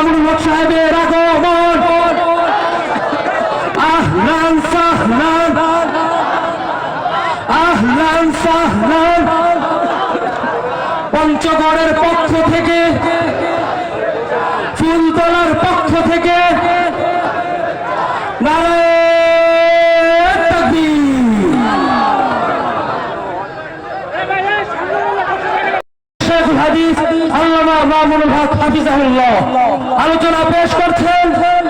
মামুন হক সাহেবের আগমন। আহলান সাহলান আহলান সাহলান। পঞ্চগড়ের পক্ষ থেকে, ফুলতলার পক্ষ থেকে নারায়ে তাকবীর। শেখুল হাদিস আল্লামা মামুনুল হক হাফিজাহুল্লাহ আলোচনা পেশ করছেন।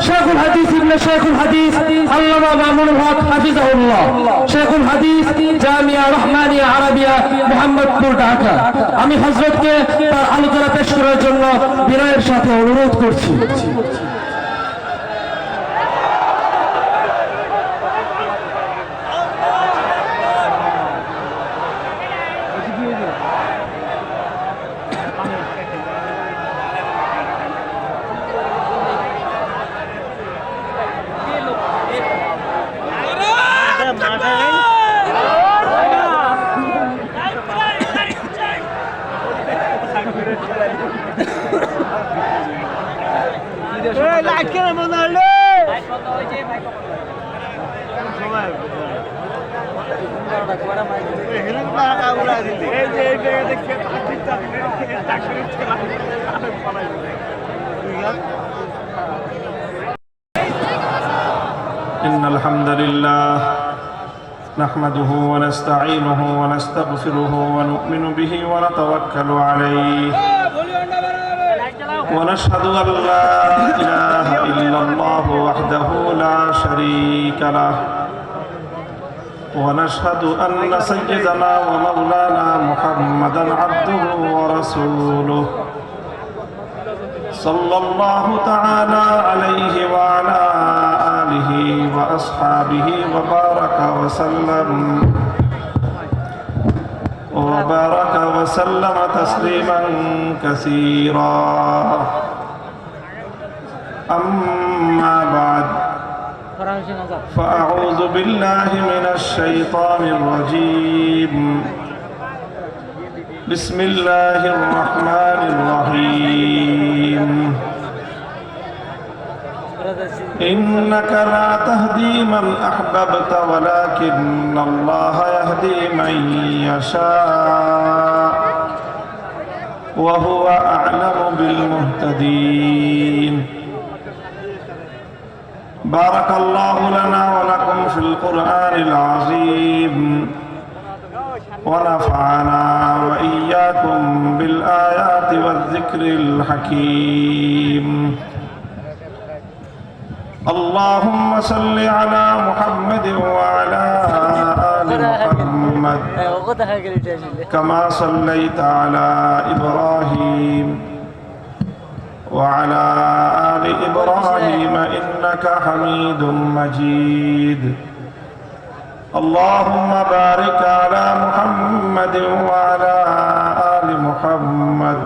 শেখুল হাদিস ইবনে শেখুল হাদিস আল্লামা মামুনুল হক হাফিজাহুল্লাহ, শেখুল হাদিস জামিয়া রহমানিয়া আরাবিয়া মোহাম্মদপুর ঢাকা। আমি হযরতকে তার আলোচনা পেশ করার জন্য বিনয়ের সাথে অনুরোধ করছি। إن الحمد لله نحمده ونستعينه ونستغفره ونؤمن به ونتوكل عليه ونشهد أن لا إله إلا الله وحده لا شريك له ونشهد أن سيدنا ومولانا محمدا عبده ورسوله صلى الله تعالى عليه وعلى آله وأصحابه وبارك وسلم تسليما كثيرا. أما بعد فأعوذ بالله من الشيطان الرجيم. بسم الله الرحمن الرحيم. إنك لا تهدي من أحببت ولكن الله يهدي من يشاء وهو أعلم بالمهتدين. بارك الله لنا ولكم في القرآن العظيم ونفعنا وإياكم بالآيات والذكر الحكيم. اللهم صل على محمد وعلى آل محمد كما صليت على إبراهيم وعلى آل إبراهيم إنك حميد مجيد. اللهم بارك على محمد وعلى آل محمد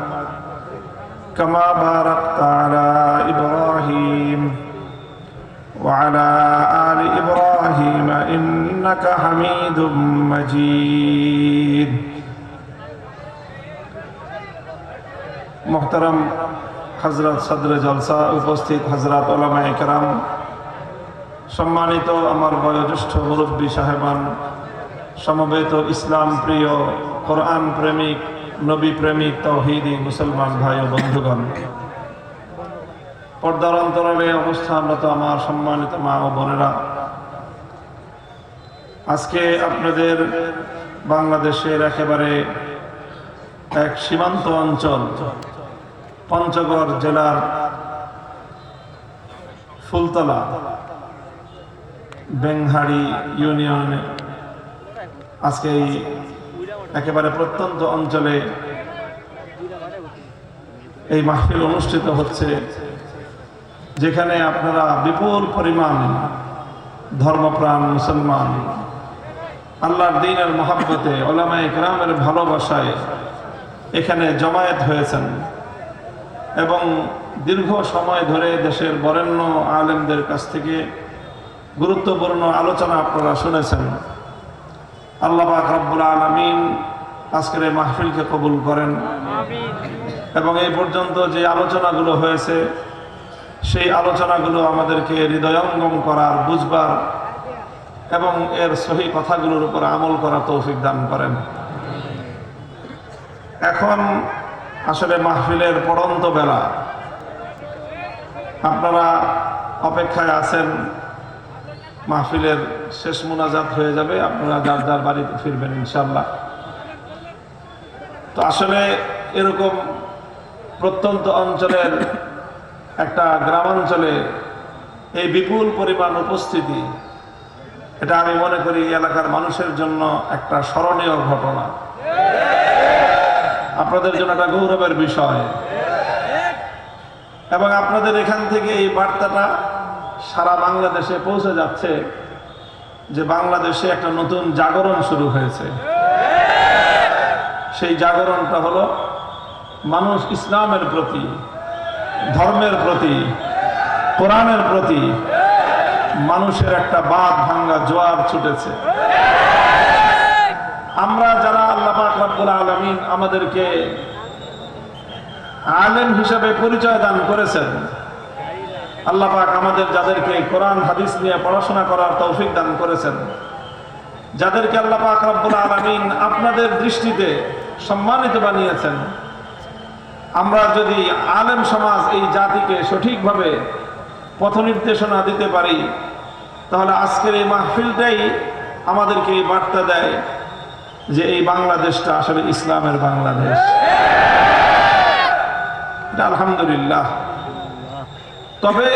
كما باركت على إبراهيم وعلى آل إبراهيم إنك حميد مجيد. محترم হযরত সদর জলসা, উপস্থিত হযরত উলামায়ে কেরাম, সম্মানিত আমার বয়োজ্যেষ্ঠ মুরব্বী সাহেবান, সমবেত ইসলাম প্রিয়, কোরআন প্রেমিক, নবী প্রেমিক, তাওহীদি মুসলমান ভাই ও বন্ধুগণ, পর্দার অন্তরালে অবস্থানরত আমার সম্মানিত মা ও বোনেরা, আজকে আপনাদের বাংলাদেশের একেবারে এক সীমান্ত অঞ্চল পঞ্চগড় জেলার ফুলতলা বেংহাড়ি ইউনিয়নে আজকে এই একেবারে প্রত্যন্ত অঞ্চলে এই মাহফিল অনুষ্ঠিত হচ্ছে, যেখানে আপনারা বিপুল পরিমাণ ধর্মপ্রাণ মুসলমান আল্লাহর দ্বীনের মহব্বতে, উলামায়ে কেরামের ভালোবাসায় এখানে জমায়েত হয়েছেন এবং দীর্ঘ সময় ধরে দেশের বরেণ্য আলেমদের কাছ থেকে গুরুত্বপূর্ণ আলোচনা আপনারা শুনেছেন। আল্লাহ পাক রব্বুল আলামিন আজকের এই মাহফিলকে কবুল করেন এবং এই পর্যন্ত যে আলোচনাগুলো হয়েছে সেই আলোচনাগুলো আমাদেরকে হৃদয়ঙ্গম করার, বুঝবার এবং এর সহি কথাগুলোর উপর আমল করার তৌফিক দান করেন। এখন আসলে মাহফিলের পড়ন্ত বেলা, আপনারা অপেক্ষায় আছেন, মাহফিলের শেষ মোনাজাত হয়ে যাবে, আপনারা যার যার বাড়িতে ফিরবেন ইনশাল্লাহ। তো আসলে এরকম প্রত্যন্ত অঞ্চলের একটা গ্রামাঞ্চলে এই বিপুল পরিমাণ উপস্থিতি, এটা আমি মনে করি এলাকার মানুষের জন্য একটা স্মরণীয় ঘটনা, আপনাদের জন্য একটা গৌরবের বিষয়। এবং আপনাদের এখান থেকে এই বার্তাটা সারা বাংলাদেশে পৌঁছে যাচ্ছে যে বাংলাদেশে একটা নতুন জাগরণ শুরু হয়েছে। সেই জাগরণটা হলো মানুষ ইসলামের প্রতি, ধর্মের প্রতি, কোরআনের প্রতি মানুষের একটা বাঁধ ভাঙ্গা জোয়ার ছুটেছে। আমরা যারা আল্লাহ পাক রব্বুল আলামিন আমাদেরকে আলেম হিসেবে পরিচয় দান করেছেন, আল্লাহ পাক আমাদের যাদেরকে কোরআন হাদিস নিয়ে পড়াশোনা করার তৌফিক দান করেছেন, যাদেরকে আল্লাহ পাক রব্বুল আলামিন আপনাদের দৃষ্টিতে সম্মানিত বানিয়েছেন, আমরা যদি আলেম সমাজ এই জাতিকে সঠিকভাবে পথ নির্দেশনা দিতে পারি, তাহলে আজকের এই মাহফিলটাই আমাদেরকে এই বার্তা দেয় যে এই বাংলাদেশটা আসলে ইসলামের বাংলাদেশ। আলহামদুলিল্লাহ। তবে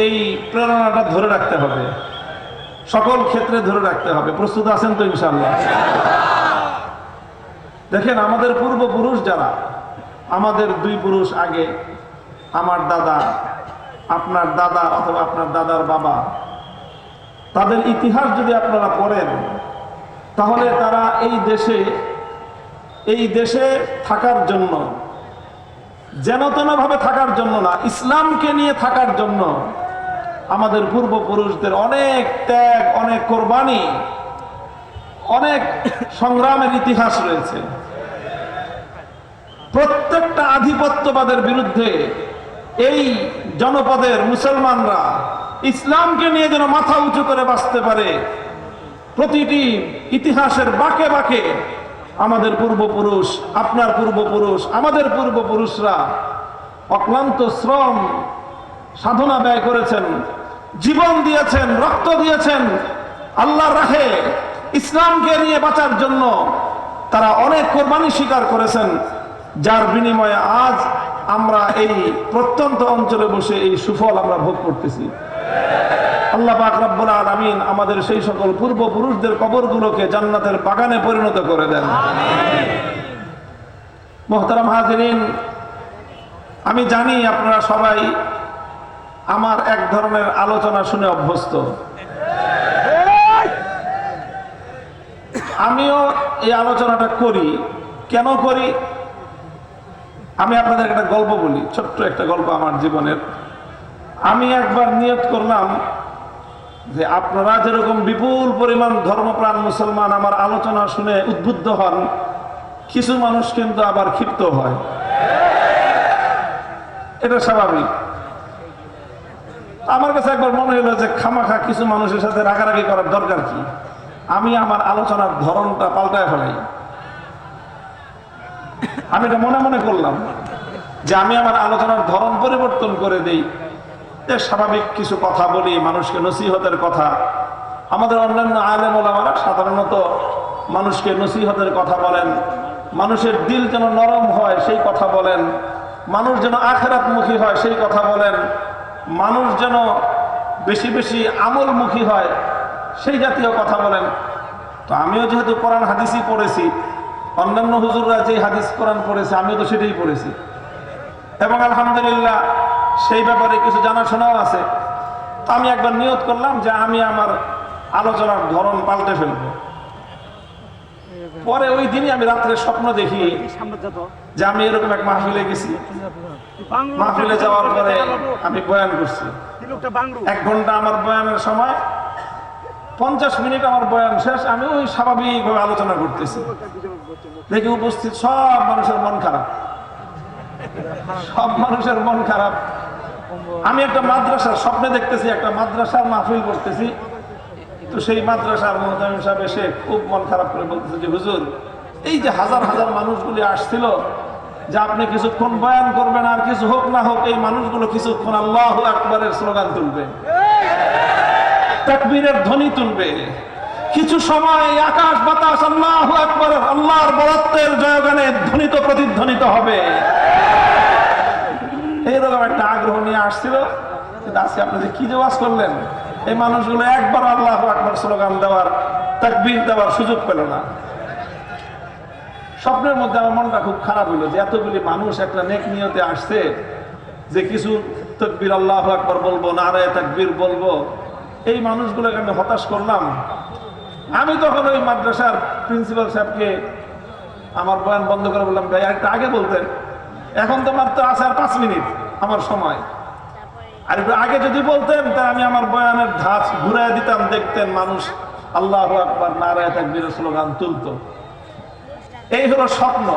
এই প্রেরণাটা ধরে রাখতে হবে, সকল ক্ষেত্রে ধরে রাখতে হবে। প্রস্তুত আছেন তো ইনশাআল্লাহ? দেখেন, আমাদের পূর্বপুরুষ যারা, আমাদের দুই পুরুষ আগে, আমার দাদা, আপনার দাদা অথবা আপনার দাদার বাবা, তাদের ইতিহাস যদি আপনারা পড়েন, তাহলে তারা এই দেশে থাকার জন্য, যেন তেন ভাবে থাকার জন্য না, ইসলামকে নিয়ে থাকার জন্য আমাদের পূর্বপুরুষদের অনেক ত্যাগ, অনেক কোরবানি, অনেক সংগ্রামের ইতিহাস রয়েছে। প্রত্যেকটা আধিপত্যবাদের বিরুদ্ধে এই জনপদের মুসলমানরা ইসলামকে নিয়ে যেন মাথা উঁচু করে বাঁচতে পারে, প্রতিটি ইতিহাসের বাঁকে বাঁকে আমাদের পূর্বপুরুষ, আপনার পূর্বপুরুষ, আমাদের পূর্বপুরুষরা অক্লান্ত শ্রম সাধনা ব্যয় করেছেন, জীবন দিয়েছেন, রক্ত দিয়েছেন আল্লাহর রাহে ইসলামকে নিয়ে বাঁচার জন্য। তারা অনেক কোরবানি স্বীকার করেছেন, যার বিনিময়ে আজ আমরা এই প্রত্যন্ত অঞ্চলে বসে এই সুফল আমরা ভোগ করতেছি। আল্লাহ পাক রব্বুল আলামিন আমাদের সেই সকল পূর্বপুরুষদের কবরগুলোকে জান্নাতের বাগানে পরিণত করে দেন। মুহতারাম হাজিরিন, আমি জানি আপনারা সবাই আমার এক ধরনের আলোচনা শুনে অভ্যস্ত। আমিও এই আলোচনাটা করি। কেন করি? আমি আপনাদের একটা গল্প বলি, ছোট্ট একটা গল্প আমার জীবনের। আমি একবার নিয়ত করলাম যে আপনারা যেরকম বিপুল পরিমাণ ধর্মপ্রাণ মুসলমান আমার আলোচনা শুনে উদ্বুদ্ধ হন, কিছু মানুষ কিন্তু আবার ক্ষিপ্ত হয়, এটা স্বাভাবিক। আমার কাছে একবার মনে হলো যে খামাখা কিছু মানুষের সাথে রাগারাগি করার দরকার কি, আমি আমার আলোচনার ধরনটা পাল্টায় ফেলাই। আমি এটা মনে মনে করলাম যে আমি আমার আলোচনার ধরন পরিবর্তন করে দেই, স্বাভাবিক কিছু কথা বলি, মানুষকে নসিহতের কথা। আমাদের অন্যান্য আলেম ওলামারা সাধারণত মানুষকে নসিহতের কথা বলেন, মানুষের দিল যেন নরম হয় সেই কথা বলেন, মানুষ যেন আখিরাতমুখী হয় সেই কথা বলেন, মানুষ যেন বেশি বেশি আমলমুখী হয় সেই জাতীয় কথা বলেন। তো আমিও যেহেতু কোরআন হাদিসই পড়েছি, অন্যান্য হুজুররা যে হাদিস কোরআন পড়েছে আমিও তো সেটাই পড়েছি, এবং আলহামদুলিল্লাহ সেই ব্যাপারে কিছু জানাশোনাও আছে। তো আমি একবার নিয়ত করলাম যে আমি আমার আলোচনার ধরন পাল্টে ফেলব। পরে ওই দিনই আমি রাত্রে স্বপ্ন দেখি যে আমি এরকম এক মাহফিলে গেছি। মাহফিলে যাওয়ার পরে আমি বয়ান করছি, 1 ঘন্টা আমার বয়ানের সময়, 50 মিনিট আমার বয়ান শেষ, আমি ওই স্বাভাবিকভাবে আলোচনা করতেছি। দেখি উপস্থিত সব মানুষের মন খারাপ, সব মানুষের মন খারাপ। আমি একটা মাদ্রাসার স্বপ্নে দেখতেছি, একটা মাদ্রাসার মাহফিল করতেছি। তো সেই মাদ্রাসার মুহতামিম সাহেব এসে খুব মন খারাপ করে বলতেছে যে হুজুর, এই যে হাজার হাজার মানুষগুলি আসছিল, যে আপনি কিছুক্ষণ বয়ান করবেন, আর কিছু হোক না হোক এই মানুষগুলো কিছুক্ষণ আল্লাহু আকবারের স্লোগান তুলবে, তাকবীরের ধ্বনি তুলবে, কিছু সময় আকাশ বাতাস আল্লাহু আকবার, আল্লাহর বরত্বের জয়গানে ধ্বনিত প্রতিধ্বনিত হবে। এইরকম একটা আগ্রহ নিয়ে আসছিল। কিন্তু আজকে আপনি যে কি যে ওয়াজ করলেন, এই মানুষগুলো একবার আল্লাহু আকবার স্লোগান দেওয়ার, তাকবীর দেওয়ার সুযোগ পেল না। স্বপ্নের মধ্যে আমার মনটা খুব খারাপ হইলো যে এতগুলি মানুষ একটা নেক নিয়তে আসছে, যে কিছু তাকবীর আল্লাহু আকবার বলবো, নারায়ে তাকবীর বলবো, এই মানুষগুলোকে আমি হতাশ করলাম। আমি তখন ওই মাদ্রাসার প্রিন্সিপাল সাহেবকে আমার বয়ান বন্ধ করে বললাম, ভাই একটা আগে বলতেন, এখন তো মাত্র আছে আর 5 মিনিট আমার সময়, আর একটু আগে যদি বলতেন তা আমি আমার বয়ানের ধাঁচ ঘুরাই দিতাম, দেখতেন মানুষ আল্লাহু আকবার নারায়ে তাকবীরের স্লোগান তুলতো। এই হলো স্বপ্ন।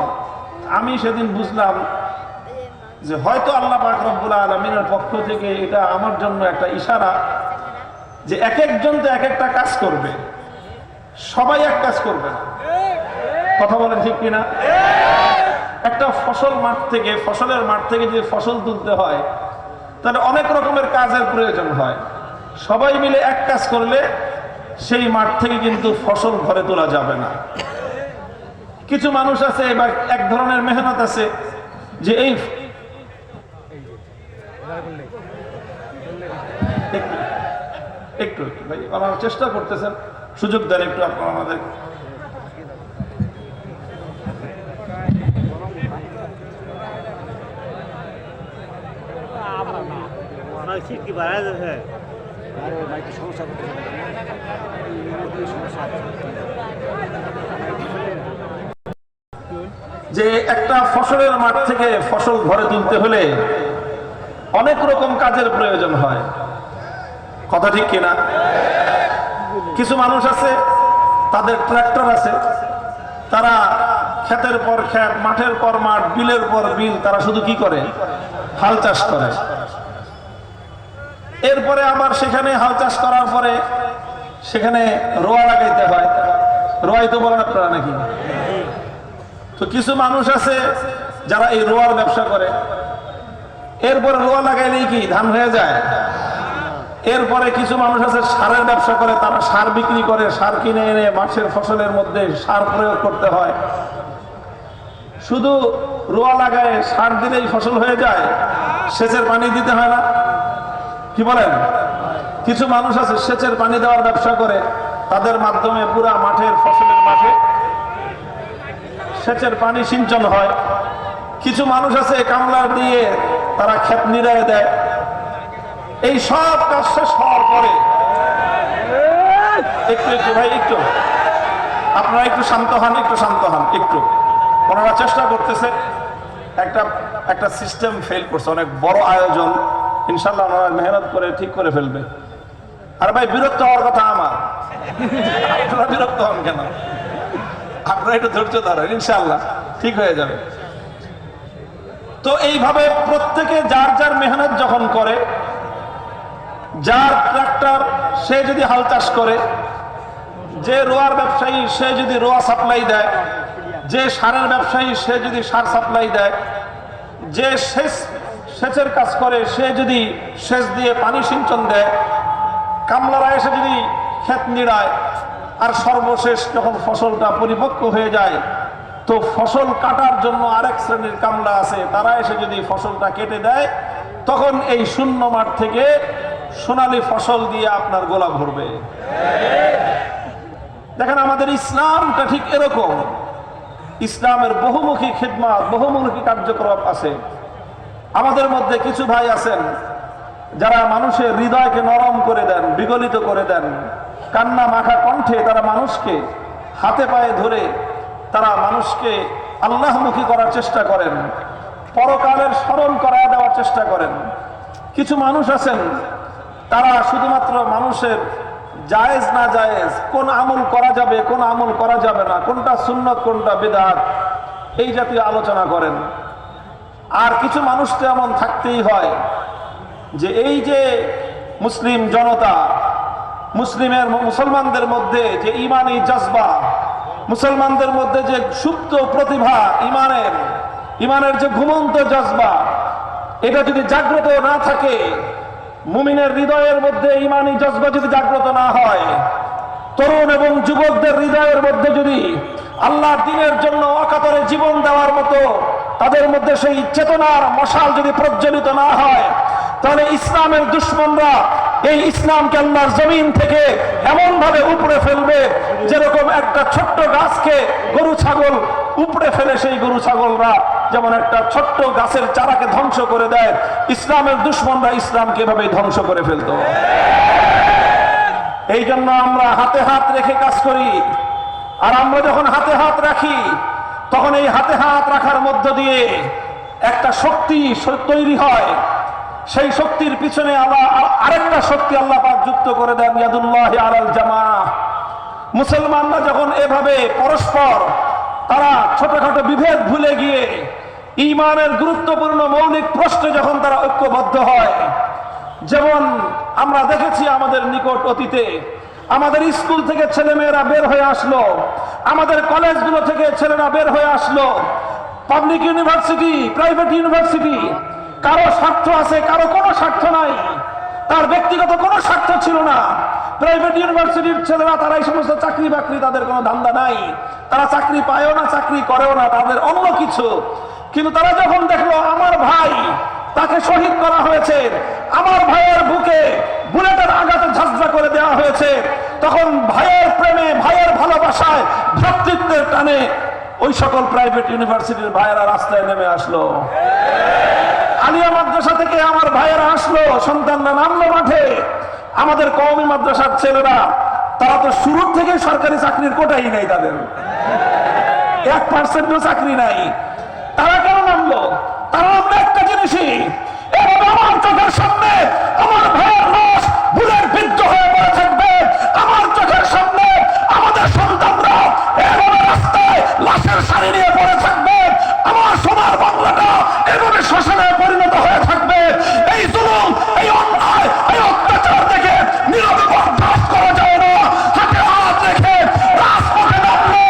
আমি সেদিন বুঝলাম যে হয়তো আল্লাহ পাক রব্বুল আলামিনের পক্ষ থেকে এটা আমার জন্য একটা ইশারা, যে এক একজন তো এক একটা কাজ করবে, সবাই এক কাজ করবে না। কথা বলেন ঠিক কিনা? একটা ফসলের মাঠ থেকে যদি ফসল তুলতে হয়, তাহলে অনেক রকমের কাজের প্রয়োজন হয়। সবাই মিলে এক কাজ করলে সেই মাঠ থেকে কিন্তু ফসল ঘরে তোলা যাবে না। কিছু মানুষ আছে বা এক ধরনের মেহনত আছে, যে এই একটু ভাই আপনারা চেষ্টা করতেছেন, সুযোগ দেন একটু আপনারা আমাদের। যে একটা ফসলের মাঠ থেকে ফসল ঘরে তুলতে হলে অনেক রকম কাজের প্রয়োজন হয়। কথা ঠিক কিনা? কিছু মানুষ আছে, তাদের ট্রাক্টর আছে, তারা ক্ষেতের পর ক্ষেত, মাঠের পর মাঠ, বিলের পর বিল, তারা শুধু কি করে? হাল চাষ করে। এরপরে আবার সেখানে হাল চাষ করার পরে সেখানে রোয়া লাগাইতে হয়। রোয়াই তো বলেন আপনারা নাকি? তো কিছু মানুষ আছে যারা এই রোয়ার ব্যবসা করে। এরপরে রোয়া লাগাইলেই কি ধান হয়ে যায়? এরপরে কিছু মানুষ আছে সারের ব্যবসা করে, তারা সার বিক্রি করে, সার কিনে এনে মাছের ফসলের মধ্যে সার প্রয়োগ করতে হয়। শুধু রোয়া লাগায় সার দিলেই ফসল হয়ে যায়, সেচের পানি দিতে হয় না? কি বলেন? কিছু মানুষ আছে সেচের পানি দেওয়ার ব্যবসা করে, তাদের মাধ্যমে পুরা মাঠের ফসলের মাঠে সেচের পানি সিঞ্চন হয়। কিছু মানুষ আছে কামলার দিয়ে তারা ক্ষেত নিড়ায় দেয়। এই সব কাজ শেষ হওয়ার পরে একটু ভাই একটু আপনারা একটু শান্ত হন, একটু ওনারা চেষ্টা করতেছে। একটা সিস্টেম ফেল করছে, অনেক বড় আয়োজন, ইনশাল্লাহ ওনারা মেহনত করে ঠিক করে ফেলবে। আর ভাই বিরক্ত হওয়ার কথা আমার, আপনারা বিরক্ত হন কেন? আপনারা একটু ধৈর্য ধরেন, ইনশাল্লাহ ঠিক হয়ে যাবে। তো এইভাবে প্রত্যেকে যার যার মেহনত যখন করে, যার ট্রাক্টর সে যদি হাল চাষ করে, যে রোয়ার ব্যবসায়ী সে যদি রোয়া সাপ্লাই দেয়, যে সারের ব্যবসায়ী সে যদি সার সাপ্লাই দেয়, যে সেচের কাজ করে সে যদি সেচ দিয়ে পানি সিঞ্চন দেয়, কামলারা এসে যদি ক্ষেত নিড়ায়, আর সর্বশেষ যখন ফসলটা পরিপক্ক হয়ে যায়, তো ফসল কাটার জন্য আরেক শ্রেণীর কামলা আছে, তারা এসে যদি ফসলটা কেটে দেয়, তখন এই শূন্য মাঠ থেকে সোনালী ফসল দিয়ে আপনার গোলা ভরবে। দেখেন আমাদের ইসলামটা ঠিক এরকম। ইসলামের বহুমুখী খিদমত, বহুমুখী কার্যক্রম আছে। আমাদের মধ্যে কিছু ভাই আছেন যারা মানুষের হৃদয়কে নরম করে দেন, বিগলিত করে দেন, কান্না মাখা কণ্ঠে তারা মানুষকে হাতে পায়ে ধরে তারা মানুষকে আল্লাহমুখী করার চেষ্টা করেন, পরকালের স্মরণ করায় দেওয়ার চেষ্টা করেন। কিছু মানুষ আছেন তারা শুধুমাত্র মানুষের জায়েজ না জায়েজ, কোন আমল করা যাবে কোন আমল করা যাবে না, কোনটা সুন্নত কোনটা বিদআত, এই জাতীয় আলোচনা করেন। আর কিছু মানুষ তো এমন থাকতেই হয় যে এই যে মুসলিম জনতা, মুসলমানদের মধ্যে যে ইমানি জজবা, মুসলমানদের মধ্যে যে সুপ্ত প্রতিভা, ইমানের যে ঘুমন্ত জজবা, এটা যদি জাগ্রত না থাকে, মুমিনের হৃদয়ের মধ্যে ইমানি জজবা যদি জাগ্রত না হয়, তরুণ এবং যুবকদের হৃদয়ের মধ্যে যদি আল্লাহর দ্বীনের জন্য অকাতরে জীবন দেওয়ার মতো তাদের মধ্যে সেই চেতনার মশাল যদি প্রজ্বলিত না হয়, তাহলে ইসলামের দুশমনরা এই ইসলামকে আল্লাহর জমিন থেকে এমন ভাবে উপড়ে ফেলবে যেরকম একটা ছোট্ট গাছকে গরু ছাগল উপড়ে ফেলে, সেই গরু ছাগলরা যেমন একটা ছোট্ট গাছের চারাকে ধ্বংস করে দেয়, ইসলামের দুশমনরা ইসলামকে এভাবে ধ্বংস করে ফেলতো। এই জন্য আমরা হাতে হাত রেখে কাজ করি। আর আমরা যখন হাতে হাত রাখি, তখন এই হাতে হাত রাখার মধ্য দিয়ে একটা শক্তি তৈরি হয়। সেই শক্তির পিছনে আরেকটা শক্তি আল্লাহ পাক যুক্ত করে দেন, ইয়াদুল্লাহি আলাল জামাআহ। মুসলমানরা যখন এভাবে পরস্পর তারা ছোটখাটো বিভেদ ভুলে গিয়ে ঈমানের গুরুত্বপূর্ণ মৌলিক প্রশ্নে যখন তারা ঐক্যবদ্ধ হয়, যেমন আমরা দেখেছি আমাদের নিকট অতীতে, আমাদের স্কুল থেকে ছেলেমেয়েরা বের হয়ে আসলো, আমাদের কলেজগুলো থেকে ছেলেরা বের হয়ে আসলো, পাবলিক ইউনিভার্সিটি, প্রাইভেট ইউনিভার্সিটি, কারো স্বার্থ আছে, কারো কোনো স্বার্থ নাই, তার ব্যক্তিগত কোনো স্বার্থ ছিল না। প্রাইভেট ইউনিভার্সিটির ছেলেরা তারা এই সমস্ত চাকরি বাকরি, তাদের কোনো ধান্দা নাই, তারা চাকরি পায়ও না, চাকরি করেও না, তাদের অন্য কিছু। কিন্তু তারা যখন দেখলো আমার ভাই, তাকে শহীদ করা হয়েছে, আমার ভাইয়ের বুকে বুলেটের আঘাতে ঝাঁঝরা করে দেওয়া হয়েছে, তখন ভাইয়ের প্রেমে, ভাইয়ের ভালোবাসায়, ভ্রাতৃত্বের টানে ওই সকল প্রাইভেট ইউনিভার্সিটির ভাইয়েরা রাস্তায় নেমে আসলো। আলিয়া মাদ্রাসা থেকে আমার ভাইয়েরা আসলো, সন্তানরা নামলো মাঠে। আমাদের কওমি মাদ্রাসার ছেলেরা, তারা তো শুরু থেকে সরকারি চাকরির কোটাই নাই, তাদের 1% চাকরি নাই। তারা কেন নামলো? তারা নামলো একটা জিনিসই, এভাবে আমার চোখের সামনে আমার ভাইয়ের লাশ বুলেট বিদ্ধ হয়ে পড়ে থাকবে, আমার চোখের সামনে আমাদের সন্তানরা এভাবে রাস্তায় লাশের সারি নিয়ে পড়ে থাকবে, আমার সোনার বাংলাটা এভাবে শ্মশানে পরিণত হয়ে থাকবে। এই জুলুম, এই অন্যায়, এই অত্যাচার দেখে নীরবে বরদাস্ত করা যায় না। হাতে হাত রেখে রাজপথে নামলে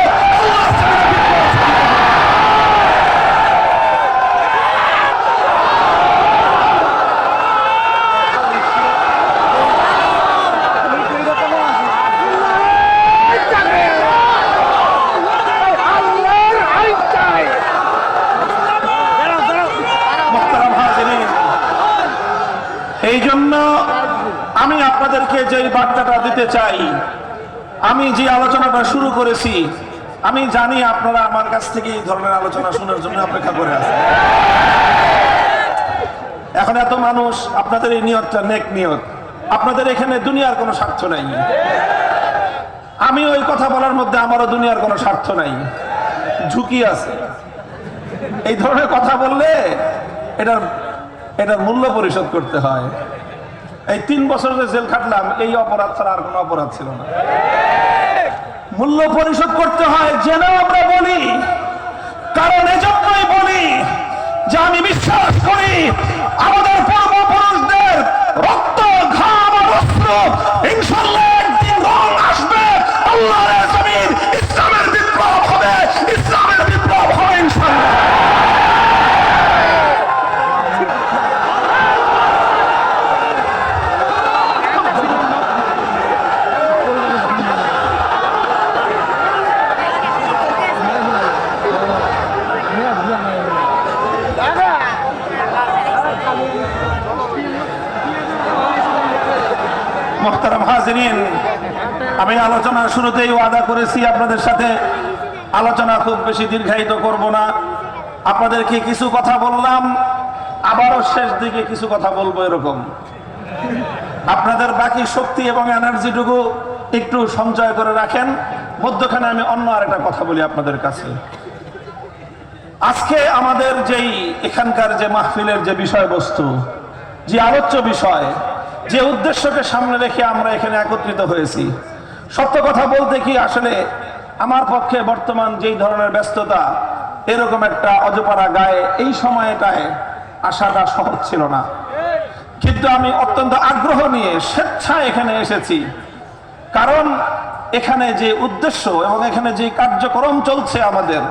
এই জন্য আমি আপনাদেরকে যে বার্তাটা দিতে চাই, আমি যে আলোচনাটা শুরু করেছি, আমি জানি আপনারা আমার কাছ থেকে এই ধরনের আলোচনা শোনার জন্য অপেক্ষা করে আছেন। এখন এত মানুষ, আপনাদের এই নিয়তটা নেক নিয়ত, আপনাদের এখানে দুনিয়ার কোনো স্বার্থ নাই। আমি ওই কথা বলার মধ্যে আমারও দুনিয়ার কোনো স্বার্থ নাই, ঝুঁকি আছে। এই ধরনের কথা বললে এটার মূল্য পরিশোধ করতে হয়। এই 3 বছর যে জেল খাটলাম, এই অপরাধ ছাড়া আর কোনো অপরাধ ছিল না। মূল্য পরিশোধ করতে হয় জেনেও আমরা বলি, কারণ এজন্যই বলি যে আমি বিশ্বাস করি আমাদের পূর্বপুরুষদের রক্ত, ঘাম আর অস্ত্র ইনশাআল্লাহ একদিন রং আসবে, আল্লাহর জমিন ইসলামের বিপ্লব হবে, ইসলামের বিপ্লব হবে ইনশাআল্লাহ। মোহতারাম হাজিরিন, আমি আলোচনার শুরুতেই ওয়াদা করেছি আপনাদের সাথে আলোচনা খুব বেশি দীর্ঘায়িত করব না। আপনাদেরকে কিছু কথা বললাম, আবারও শেষ দিকে কিছু কথা বলবো, এরকম আপনাদের বাকি শক্তি এবং এনার্জিটুকু একটু সঞ্চয় করে রাখেন। মধ্যখানে আমি অন্য আরেকটা কথা বলি আপনাদের কাছে। আজকে আমাদের যেই এখানকার যে মাহফিলের যে বিষয়বস্তু, যে আলোচ্য বিষয়, যে উদ্দেশ্যকে সামনে রেখে আমরা এখানে একত্রিত হয়েছি, সত্য কথা বলতে কি আসলে আমার পক্ষে বর্তমান যেই ধরনের ব্যস্ততা, এরকম একটা অজপাড়া গায়ে এই সময়টায় আসাটা সহজ ছিল না। কিন্তু আমি অত্যন্ত আগ্রহ নিয়ে স্বেচ্ছায় এখানে এসেছি, কারণ এখানে যে উদ্দেশ্য এবং এখানে যে কার্যক্রম চলছে আমাদের,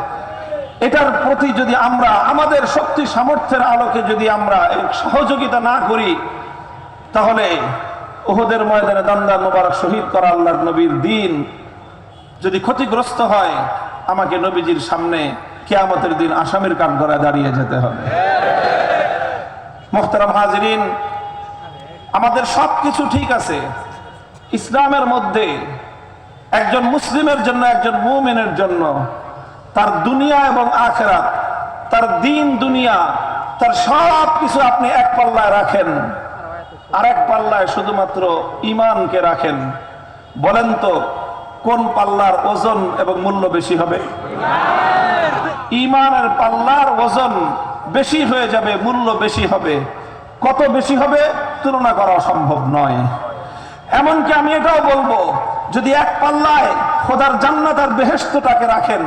এটার প্রতি যদি আমরা আমাদের শক্তি সামর্থ্যের আলোকে যদি আমরা সহযোগিতা না করি, তাহলে উহুদের ময়দানে দন্দা মোবারক শহীদ করা আল্লাহর নবীর দিন যদি ক্ষতিগ্রস্ত হয়, আমাকে নবীজির সামনে কিয়ামতের দিন আসামির কাঠগড়ায় দাঁড়িয়ে যেতে হবে। মুহতারাম হাজিরিন, আমাদের সবকিছু ঠিক আছে, ইসলামের মধ্যে একজন মুসলিমের জন্য, একজন মুমিনের জন্য তার দুনিয়া এবং আখিরাত, তার দিন দুনিয়া, তার সব কিছু আপনি এক পাল্লায় রাখেন, আর এক পাল্লায় শুধুমাত্র ঈমানকে রাখেন। বলেন তো কোন পাল্লার ওজন এবং মূল্য বেশি হবে? ঈমানের পাল্লার ওজন বেশি হয়ে যাবে, মূল্য বেশি হবে। কত বেশি হবে তুলনা করা সম্ভব নয়। এমনকি আমি এটাও বলবো, যদি এক পাল্লায় খোদার জান্নাত আর বেহেশতটাকে রাখেন,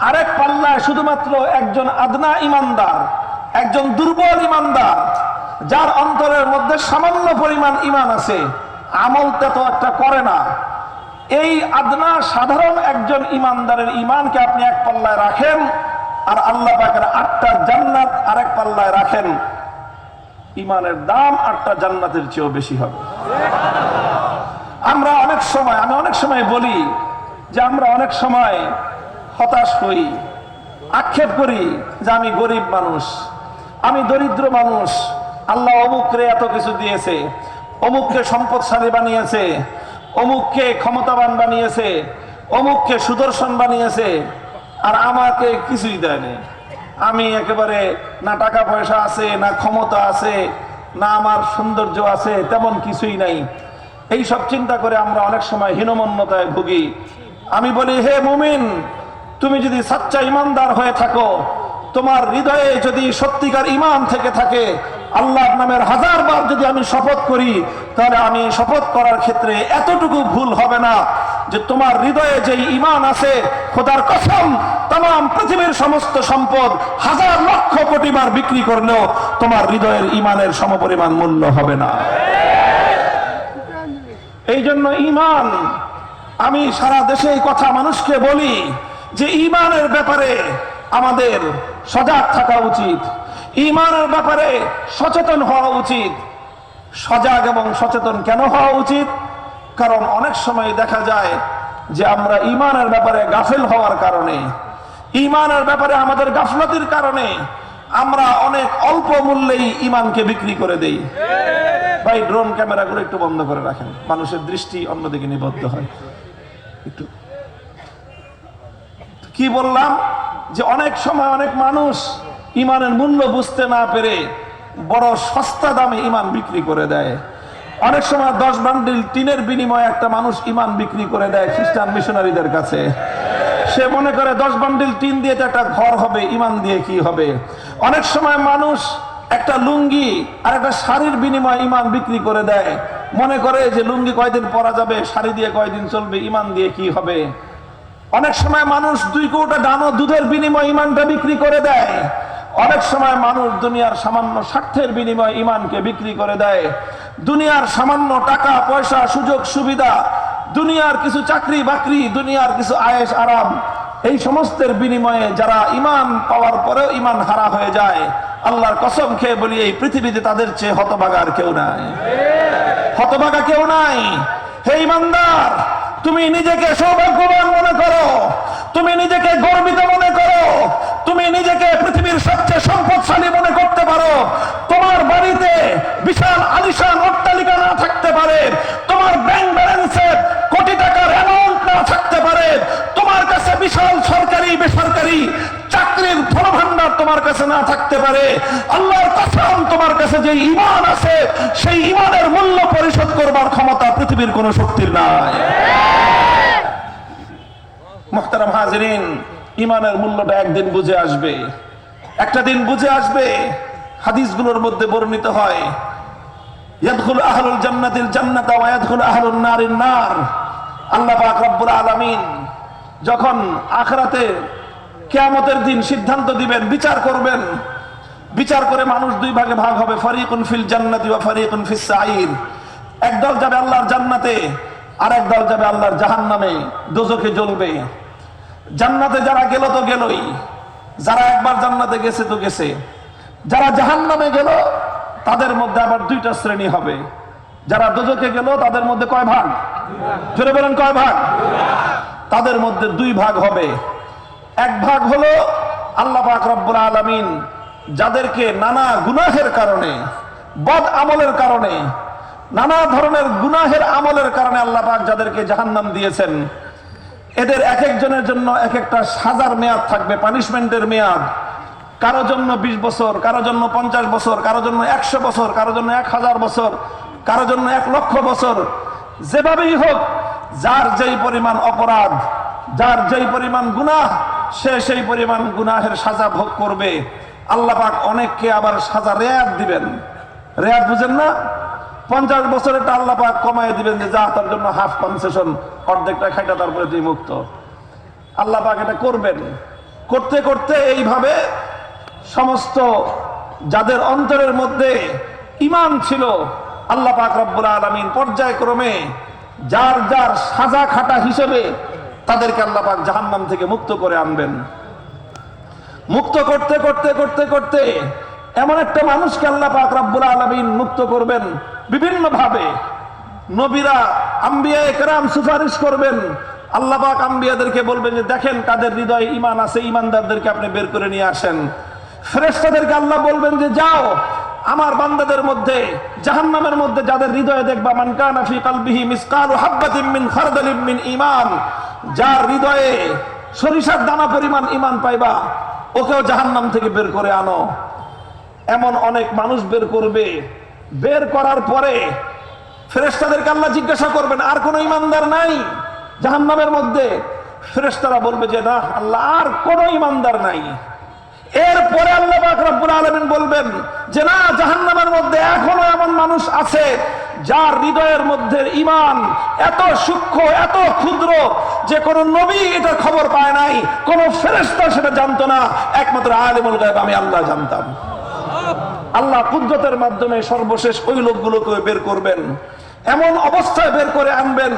আরেক পাল্লায় শুধুমাত্র একজন আদনা ইমানদার, একজন দুর্বল ইমানদার, যার অন্তরের মধ্যে সামান্য পরিমাণ ঈমান আছে, আমল তো একটা করে না, এই আদনা সাধারণ একজন ইমানদারের ঈমানকে আপনি এক পাল্লায় রাখেন, আর আল্লাহ পাকের 8টা জান্নাত আরেক পাল্লায় রাখেন, ঈমানের দাম 8টা জান্নাতের চেয়েও বেশি হবে। আমি অনেক সময় বলি যে আমরা অনেক সময় হতাশ হই, আক্ষেপ করি যে আমি গরিব মানুষ, আমি দরিদ্র মানুষ, আল্লাহ অমুকরে এত কিছু দিয়েছে, অমুককে সম্পদশালী বানিয়েছে, অমুককে ক্ষমতাবান বানিয়েছে, অমুককে সুদর্শন বানিয়েছে, আর আমাকে কিছুই দেয়নি। আমি একেবারে না টাকা পয়সা আছে, না ক্ষমতা আছে, না আমার সৌন্দর্য আছে, তেমন কিছুই নাই। এই সব চিন্তা করে আমরা অনেক সময় হীনমন্যতায় ভুগি। আমি বলি, হে মুমিন, তুমি যদি সাচ্চা ইমানদার হয়ে থাকো, তোমার হৃদয়ে যদি সত্যিকার ঈমান থেকে থাকে, আল্লাহর নামের 1000 বার যদি আমি শপথ করি, তাহলে আমি শপথ করার ক্ষেত্রে এতটুকু ভুল হবে না যে তোমার হৃদয়ে যে ঈমান আছে, খোদার কসম तमाम পৃথিবীর সমস্ত সম্পদ 1000 লক্ষ কোটি বার বিক্রি করলেও তোমার হৃদয়ের ঈমানের সমপরিমাণ মূল্য হবে না। এই জন্য ঈমান, আমি সারা দেশে এই কথা মানুষকে বলি যে ঈমানের ব্যাপারে আমাদের সজাগ থাকা উচিত, ঈমানের ব্যাপারে সচেতন হওয়া উচিত। সজাগ এবং সচেতন কেন হওয়া উচিত? কারণ অনেক সময় দেখা যায় যে আমরা ঈমানের ব্যাপারে গাফিল হওয়ার কারণে, ঈমানের ব্যাপারে আমাদের গাফলতির কারণে আমরা অনেক অল্প মূল্যেই ঈমানকে বিক্রি করে দেই। ভাই, ড্রোন ক্যামেরাগুলো একটু বন্ধ করে রাখেন, মানুষের দৃষ্টি অন্যদিকে নিবদ্ধ হয়। একটু কি বললাম যে অনেক সময় অনেক মানুষ ঈমানের মূল্য বুঝতে না পেরে বড় সস্তা দামে ঈমান বিক্রি করে দেয়। অনেক সময় 10 বান্ডিল টিনের বিনিময়ে একটা মানুষ ঈমান বিক্রি করে দেয় খ্রিস্টান মিশনারিদের কাছে। সে মনে করে 10 বান্ডিল টিন দিয়ে তো একটা ঘর হবে, ঈমান দিয়ে কি হবে? অনেক সময় মানুষ একটা লুঙ্গি আর একটা শাড়ির বিনিময়ে ঈমান বিক্রি করে দেয়, মনে করে যে লুঙ্গি কয়দিন পরা যাবে, শাড়ি দিয়ে কয়দিন চলবে, ঈমান দিয়ে কি হবে? অনেক সময় মানুষ 2 কৌটা ডানো দুধের বিনিময়ে ঈমানটা বিক্রি করে দেয়। অনেক সময় মানুষ দুনিয়ার সামান্য স্বার্থের বিনিময়ে ঈমানকে বিক্রি করে দেয়। দুনিয়ার সামান্য টাকা পয়সা, সুযোগ সুবিধা, দুনিয়ার কিছু চাকরি বাকরি, দুনিয়ার কিছু আয়েশ আরাম, এই সমস্তের বিনিময়ে যারা ঈমান পাওয়ার পরেও ঈমান হারা হয়ে যায়, আল্লাহর কসম খেয়ে বলি এই পৃথিবীতে তাদের চেয়ে হতভাগা আর কেউ নাই, হতভাগা কেউ নাই। হে ঈমানদার, তুমি নিজেকে সৌভাগ্যবান মনে করো, তুমি নিজেকে গর্বিত মনে করো, তুমি নিজেকে পৃথিবীর সবচেয়ে সম্পদশালী মনে করতে পারো। তোমার বাড়িতে বিশাল আলিশান অট্টালিকা না থাকতে পারে, তোমার ব্যাংক ব্যালেন্সে কোটি টাকার অ্যামাউন্ট না থাকতে পারে, তোমার কাছে বিশাল সরকারি বেসরকারি চাকরির ধনভাণ্ডার তোমার কাছে না থাকতে পারে, আল্লাহর কসম তোমার কাছে যে ঈমান আছে, সেই ঈমানের মূল্য পরিশোধ করবার ক্ষমতা পৃথিবীর কোন শক্তির নাই। মুহতারাম হাজিরিন, ঈমানের মূল্যটা একদিন বুঝে আসবে, একটা দিন বুঝে আসবে। হাদিসগুলোর মধ্যে বর্ণিত হয়, ইয়াদখুলু আহলুল জান্নাতিল জান্নাতা ওয়া ইয়াদখুলু আহলুন নারিন নার। আল্লাহ পাক রব্বুল আলামিন যখন আখিরাতে কিয়ামতের দিন সিদ্ধান্ত দিবেন, বিচার করবেন, বিচার করে মানুষ দুই ভাগে ভাগ হবে, ফারিকুন ফিল জান্নাতি ওয়া ফারিকুন ফিস সাঈর। একদল যাবে আল্লাহর জান্নাতে, আর একদল যাবে আল্লাহর জাহান্নামে, দোজখে জ্বলবে। জান্নাতে যারা গেল তো গেলই, যারা একবার জান্নাতে গেছে তো গেছে। যারা জাহান্নামে গেল তাদের মধ্যে আবার দুইটা শ্রেণী হবে। যারা দোজখে গেল তাদের মধ্যে কয় ভাগ? জোরে বলেন কয় ভাগ? তাদের মধ্যে দুই ভাগ হবে। এক ভাগ হলো আল্লাহ পাক রব্বুল আলামিন যাদেরকে নানা গুনাহের কারণে, বদ আমলের কারণে, নানা ধরনের গুনাহের আমলের কারণে আল্লাহ পাক যাদেরকে জাহান্নাম দিয়েছেন, এদের এক একজনের জন্য এক একটা সাজার মেয়াদ থাকবে, পানিশমেন্টের মেয়াদ। কারো জন্য 20 বছর, কারো জন্য 50 বছর, কারো জন্য 100 বছর, কারো জন্য 1000 বছর, কারো জন্য 1 লক্ষ বছর। যেভাবেই হোক, যার যেই পরিমাণ অপরাধ, যার যেই পরিমাণ গুনাহ, সে সেই পরিমাণ গুনাহের সাজা ভোগ করবে। আল্লাহ পাক অনেককে আবার সাজা রেয়াত দিবেন। রেয়াত বুঝেন না? 50 বছরেরটা আল্লাহ পাক কমায় দিবেন, যে যা তার জন্য হাফ কনসেশন, অর্ধেকটা খাইটা তারপরে তুই মুক্ত। আল্লাহ পাক এটা করবেন। করতে করতে এইভাবে সমস্ত যাদের অন্তরের মধ্যে ঈমান ছিল, আল্লাহ পাক রব্বুল আলামিন পর্যায়ক্রমে যার যার সাজা খাটা হিসেবে তাদেরকে আল্লাহ পাক জাহান্নাম থেকে মুক্ত করে আনবেন। মুক্ত করতে করতে করতে করতে এমন একটা মানুষকে আল্লাহ পাক রব্বুল আলামিন মুক্ত করবেন বিভিন্ন ভাবে। নবীরা, আম্বিয়ায়ে কেরাম সুপারিশ করবেন। আল্লাহ পাক আম্বিয়াদেরকে বলবেন যে দেখেন কাদের হৃদয়ে ঈমান আছে, ঈমানদারদেরকে আপনি বের করে নিয়ে আসেন। ফেরেশতাদেরকে আল্লাহ বলবেন যে যাও আমার বান্দাদের মধ্যে, জাহান্নামের মধ্যে যাদের হৃদয়ে দেখবা, মান কানা ফি কলবিহি মিসকালু হাববাতিন মিন খারদালিন মিন ঈমান, যার হৃদয়ে সরিষার দানা পরিমাণ ঈমান পাইবা, ওকেও জাহান্নাম থেকে বের করে আনো। এমন অনেক মানুষ বের করবে। বের করার পরে ফেরেশতাদেরকে আল্লাহ জিজ্ঞাসা করবেন, আর কোন ঈমানদার নাই জাহান্নামের মধ্যে? ফেরেশতারা বলবে যে না আল্লাহ, আর কোন ঈমানদার নাই। এরপরে আল্লাহ পাক রব্বুল আলামিন বলবেন যে না, জাহান্নামের মধ্যে এখনো এমন মানুষ আছে যার হৃদয়ের মধ্যে ঈমান এত সূক্ষ্ম, এত ক্ষুদ্র যে কোন নবী এটা খবর পায় নাই, কোন ফেরেশতা সেটা জানতো না, একমাত্র আলিমুল গায়ব আমি আল্লাহ জানতাম। আল্লাহ কুদরতের মাধ্যমে সর্বশেষ ওই লোকগুলোকে বের করবেন। এমন অবস্থায় বের করে আনবেন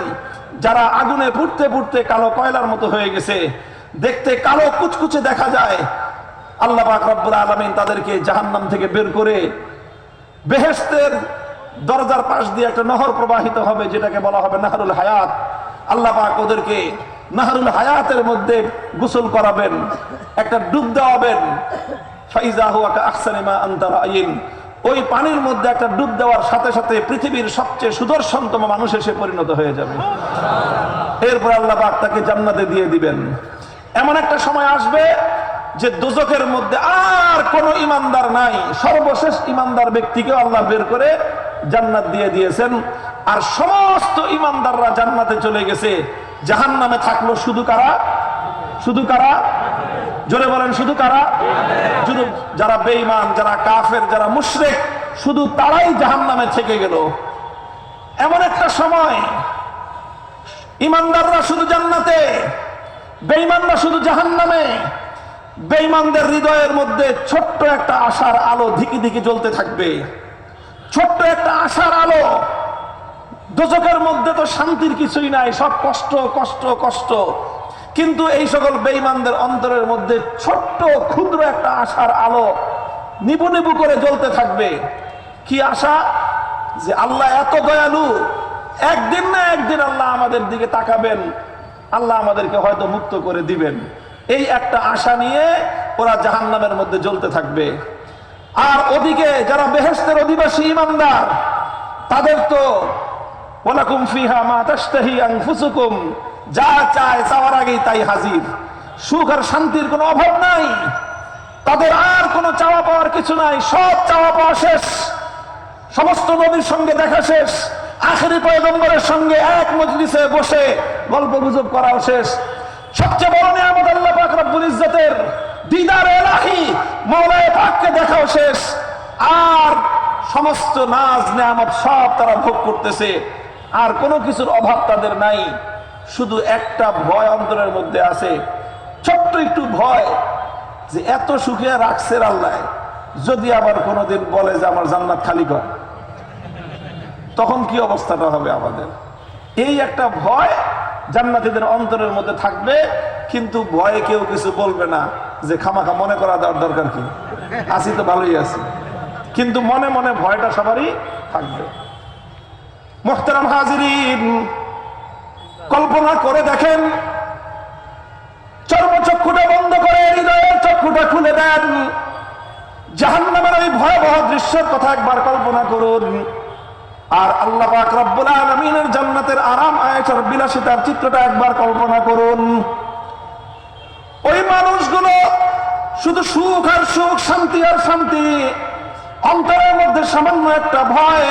যারা আগুনে পুড়তে পুড়তে কালো কয়লার মতো হয়ে গেছে, দেখতে কালো কুচকুচে দেখা যায়। আল্লাহ পাক রব্বুল আলামিন তাদেরকে জাহান্নাম থেকে বের করে বেহেশতের দরজার পাশ দিয়ে একটা নহর প্রবাহিত হবে, যেটাকে বলা হবে নাহরুল হায়াত। আল্লাহ পাক ওদেরকে নাহরুল হায়াতের মধ্যে গোসল করাবেন, একটা ডুব দেওয়াবেন। ফাইজা হুয়া কাআহসানি মা আনতা রাইন, ওই পানির মধ্যে একটা ডুব দেওয়ার সাথে সাথে পৃথিবীর সবচেয়ে সুদর্শনতম মানুষ এসে পরিণত হয়ে যাবে। এরপর আল্লাহ পাক তাকে জান্নাতে দিয়ে দিবেন। এমন একটা সময় আসবে যে দোজখের মধ্যে আর কোন ঈমানদার নাই, সর্বশেষ ঈমানদার ব্যক্তিকে আল্লাহ বের করে জান্নাত দিয়ে দিয়েছেন। আর সমস্ত ঈমানদাররা জান্নাতে চলে গেছে। জাহান্নামে থাকলো শুধু কারা? শুধু কারা? জোরে বলেন শুধু কারা? শুধু যারা বেঈমান, যারা কাফের, যারা মুশরিক, শুধু তারাই জাহান্নামে থেকে গেল। এমন একটা সময় ঈমানদাররা শুধু জান্নাতে, বেঈমানরা শুধু জাহান্নামে। বেঈমানদের হৃদয়ের মধ্যে ছোট্ট একটা আশার আলো ধিকি ধিকি জ্বলতে থাকবে, ছোট্ট একটা আশার আলো। দোজখের মধ্যে তো শান্তির কিছুই নাই, সব কষ্ট কষ্ট কষ্ট। কিন্তু এই সকল বেঈমানদের অন্তরের মধ্যে ছোট্ট ক্ষুদ্র একটা আশার আলো নিবু নিবু করে জ্বলতে থাকবে। কি আশা? যে আল্লাহ এত দয়ালু, একদিন না একদিন আল্লাহ আমাদের দিকে তাকাবেন, আল্লাহ আমাদেরকে হয়তো মুক্ত করে দিবেন। এই একটা আশা নিয়ে ওরা জাহান্নামের মধ্যে জ্বলতে থাকবে। আর ওদিকে যারা বেহেশতের অধিবাসী ঈমানদার, তাদের তো ওয়ালাকুম ফিহা মা তাশতাহি আনফুসুকুম, যা চায় চাওয়ার আগেই তাই হাজির। সুখ আর শান্তির কোনো অভাব নাই, তাদের আর কোনো চাওয়া পাওয়ার কিছু নাই, সব চাওয়া পাওয়া শেষ। সমস্ত নবীর সঙ্গে দেখা শেষ, আখেরি পয়গম্বরের সঙ্গে এক মজলিসে বসে গল্প গুজব করাও শেষ। সবচেয়ে বড় নিয়ামত আল্লাহ পাক রব্বুল ইজ্জতের দিদার ইলাহি, মাওলায়ে পাককে দেখাও শেষ। আর সমস্ত নাজ নিয়ামত সব তারা ভোগ করতেছে, আর কোনো কিছুর অভাব তাদের নাই। শুধু একটা ভয় অন্তরের মধ্যে আছে, ছোট্ট একটু ভয়, যে এত সুখে রাখছে আল্লাহ, যদি আবার কোনোদিন বলে যে আমার জান্নাত খালি কর, তখন কি অবস্থাটা হবে আমাদের? এই একটা ভয় জান্নাতীদের অন্তরের মধ্যে থাকবে, কিন্তু ভয়ে কেউ কিছু বলবে না যে খামাখা মনে করা দেওয়ার দরকার কি, আছি তো ভালোই আছি, কিন্তু মনে মনে ভয়টা সবারই থাকবে। মুহতারাম হাজিরিন, কল্পনা করে দেখেন, চর্মচক্ষুটা বন্ধ করে হৃদয়ের চক্ষুটা খুলে দেন, জাহান্নামের ওই ভয়াবহ দৃশ্যের কথা একবার কল্পনা করুন। আর আল্লাহ পাক রব্বুল আলামিনের জান্নাতের আরাম আয়েশের বিলাসিতার চিত্রটা একবার কল্পনা করুন। ওই মানুষগুলো শুধু সুখ আর সুখ, শান্তি আর শান্তি, অন্তরের মধ্যে সামান্য একটা ভয়।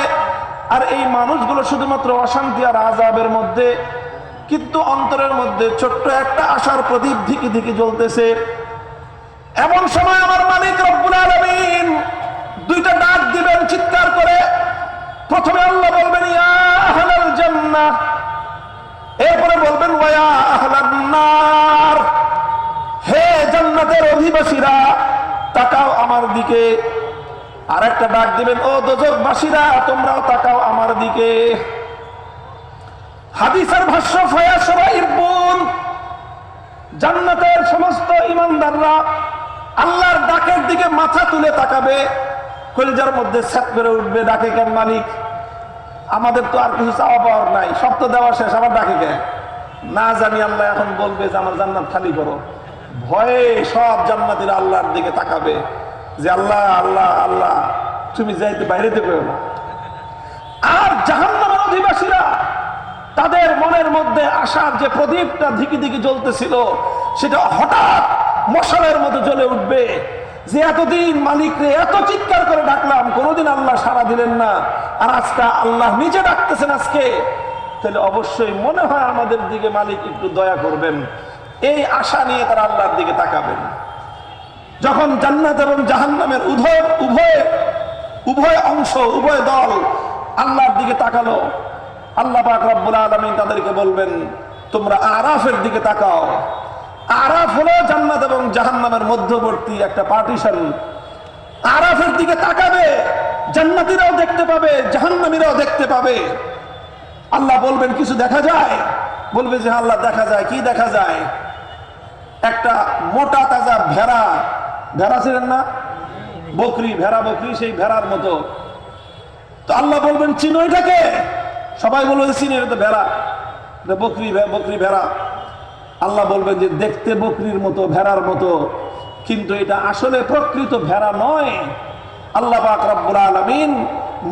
আর এই মানুষগুলো শুধুমাত্র অশান্তি আর আযাবের মধ্যে, কিন্তু অন্তরের মধ্যে ছোট্ট একটা আশার প্রদীপ ধিকি ধিকি জ্বলতেছে। এমন সময় আমার মালিক রব্বুল আলামিন দুইটা ডাক দিবেন চিৎকার করে। প্রথমে আল্লাহ বলবেন ইয়া আহলাল জান্নাহ, এরপরে বলবেন ওয়া ইয়া আহলান নার, হে জান্নাতের অধিবাসীরা তাকাও আমার দিকে। আরেকটা ডাক দিবেন, ও দোজখবাসীরা তোমরাও তাকাও আমার দিকে। হাদিসের ভাষ্য ফায়াশরাইবুন, জান্নাতের সমস্ত ঈমানদাররা আল্লাহর ডাকের দিকে মাথা তুলে তাকাবে, কলিজার মধ্যে ছ্যাপ করে উঠবে, ডাকে কেন মালিক? আমাদের তো আর কিছু চাওয়া পাওয়ার নাই, সব তো দেওয়া শেষ, আবার ডাকে কে? না জানি আল্লাহ এখন বলবে যে আমার জান্নাত খালি করো। ভয়ে সব জান্নাতীরা আল্লাহর দিকে তাকাবে যে আল্লাহ আল্লাহ আল্লাহ, তুমি যাইতে বাইরেতে পেও না। আর জাহান্নামের অধিবাসীরা তাদের মনের মধ্যে আশার যে প্রদীপটা ধিকি ধিকি জ্বলতেছিল, সেটা হঠাৎ মশালের মতো জ্বলে উঠবে যে এতদিন মালিকরে এত চিৎকার করে ডাকলাম, কোনোদিন আল্লাহ সাড়া দিলেন না, আর আজকে আল্লাহ নিজে ডাকতেছেন আজকে, তাহলে অবশ্যই মনে হয় আমাদের দিকে মালিক একটু দয়া করবেন। এই আশা নিয়ে তারা আল্লাহর দিকে তাকাবেন। যখন জান্নাত এবং জাহান্নামের উভয় অংশ, উভয় দল আল্লাহর দিকে তাকালো, আল্লাহ পাক রব্বুল আলামিন তাদেরকে বলবেন তোমরা আরাফের দিকে তাকাও। আরাফ হলো জান্নাত এবং জাহান্নামের মধ্যবর্তী একটা পার্টিশন। আরাফের দিকে তাকাবে, জান্নাতীরাও দেখতে পাবে, জাহান্নামীরাও দেখতে পাবে। আল্লাহ বলবেন কিছু দেখা যায়? বলবে যে আল্লাহ দেখা যায়। কি দেখা যায়? একটা মোটা তাজা ভেড়া, ভেড়া ছিলেন না, বকরি, ভেড়া বকরি, সেই ভেড়ার মতো। তো আল্লাহ বলবেন চিনো এটাকে? সবাই বলবে চিনি, এটা তো ভেড়া, বকরি, বকরি ভেড়া। আল্লাহ বলবেন যে দেখতে বকরির মতো, ভেড়ার মতো, কিন্তু এটা আসলে প্রকৃত ভেড়া নয়। আল্লাহ পাক রব্বুল আলামিন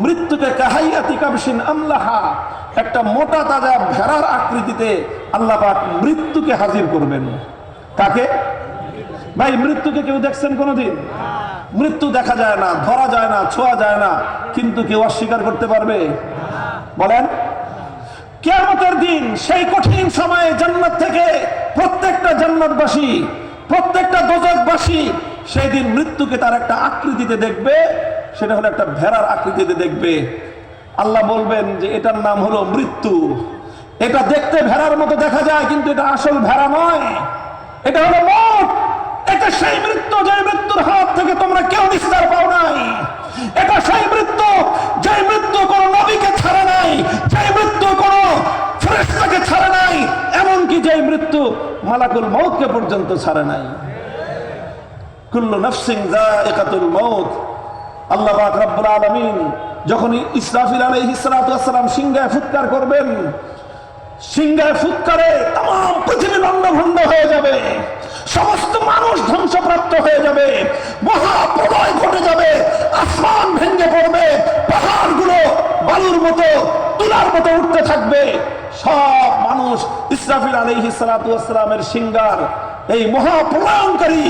মৃত্যুকে কাহাইয়াতি কাবশিন আমলাহা, একটা মোটা তাজা ভেড়ার আকৃতিতে আল্লাহ পাক মৃত্যুকে হাজির করবেন। কাকে? ভাই মৃত্যুকে কেউ দেখছেন কোনোদিন? মৃত্যু দেখা যায় না, ধরা যায় না, ছোঁয়া যায় না, কিন্তু কেউ অস্বীকার করতে পারবে? বলেন। কিয়ামতের দিন সেই কঠিন সময়ে জান্নাত থেকে প্রত্যেকটা জান্নাতবাসী, প্রত্যেকটা দোজখবাসী সেই দিন মৃত্যুকে তার একটা আকৃতিতে দেখবে, সেটা হলো একটা ভেড়ার আকৃতিতে দেখবে। আল্লাহ বলবেন যে এটার নাম হলো মৃত্যু। এটা দেখতে ভেড়ার মতো দেখা যায়, কিন্তু এটা আসল ভেড়া নয়, এটা হলো মওত। এটা সেই মৃত্যু যে মৃত্যুর হাত থেকে তোমরা কেউ নিস্তার পাও নাই। এটা সেই মৃত্যু যে মৃত্যু কোন নবীকে ছাড়ে নাই, যে মৃত্যু কোন ফেরেশতাকে ছাড়ে নাই, এমনকি যে মৃত্যু মালাকুল মউতকে পর্যন্ত ছাড়ে নাই। কুল্লু নাফসিন যায়িকাতুল মউত। আল্লাহ পাক রব্বুল আলামিন যখন ইসরাফিল আলাইহিস সালাতু ওয়াস সালাম সিংহায় ফুৎকার করবেন, সিংহায় ফুৎকারে तमाम পৃথিবী লণ্ডভণ্ড হয়ে যাবে, সমস্ত মানুষ ধ্বংসপ্রাপ্ত হয়ে যাবে, মহাপ্রলয় ঘটে যাবে, আসমান ভেঙে পড়বে, পাহাড়গুলো বালুর মতো, তুলার মতো উঠতে থাকবে। সব মানুষ ইসরাফিল আলাইহিস সালাতু ওয়াস সালামের সিংহার এই মহাপ্রলয়ঙ্কারী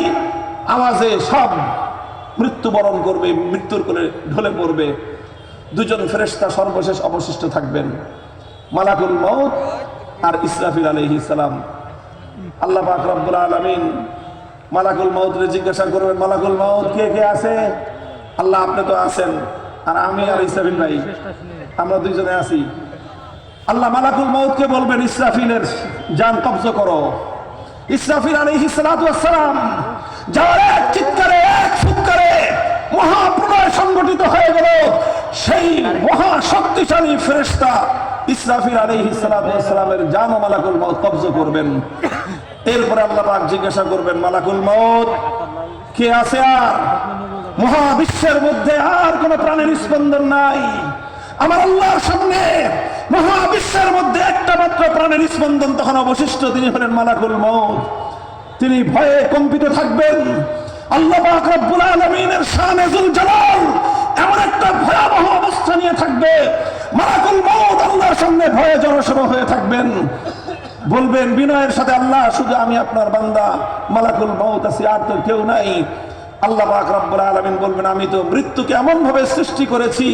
আওয়াজে সব মৃত্যুবরণ করবে, মৃত্যুর কোলে ঢলে পড়বে। দুজন ফেরেশতা সর্বশেষ অবশিষ্ট থাকবেন, মালাকুল মউত আর ইসরাফিল আলাইহিস সালাম। আল্লাহ পাক রব্বুল আলামিন মালাকুল মউতকে জিজ্ঞাসা করবেন, মালাকুল মউত কে কে আছে? আল্লাহ আপনি তো আছেন, আর আমি আর ইসরাফিল ভাই আমরা দুইজনে আছি। আল্লাহ মালাকুল মউতকে বলবেন ইসরাফিলের জান কবজ করো। ইসরাফিল আলাইহিস সালাতু ওয়াস সালাম যাওয়ার এক চিৎকারে, এক ফুৎকারে মহাপ্রলয় সংগঠিত হয়ে গেল, সেই মহা শক্তিশালী ফেরেশতা ইসরাফিল আলাইহিস সালামের জান ও মালাকুল মউত কবজ করবেন। এরপরে আল্লাহ পাক জিজ্ঞাসা করবেন, মালাকুল মউত কে আছে? আর মহাবিশ্বের মধ্যে আর কোন প্রাণের স্পন্দন নাই। আমার আল্লাহর সামনে মহাবিশ্বের মধ্যে একটা মাত্র প্রাণের স্পন্দন তখন অবশিষ্ট, তিনি হলেন মালাকুল মউত। তিনি ভয়ে কম্পিত থাকবেন। আল্লাহ পাক রব্বুল আলামিনের শানে যুল জালাল এমন একটা ভয়াবহ অবস্থা নিয়ে থাকবে, মালাকুল মউত আল্লাহর সামনে ভয়ে জড়সড় হয়ে থাকবেন। বলবেন বিনয়ের সাথে, আল্লাহ শুধু আমি আপনার বান্দা, মালাকুল মউত আছি, আর তো কেউ নাই। আল্লাহ পাক রব্বুল আলামিন বলবেন, আমি তো মৃত্যুকে এমন ভাবে সৃষ্টি করেছি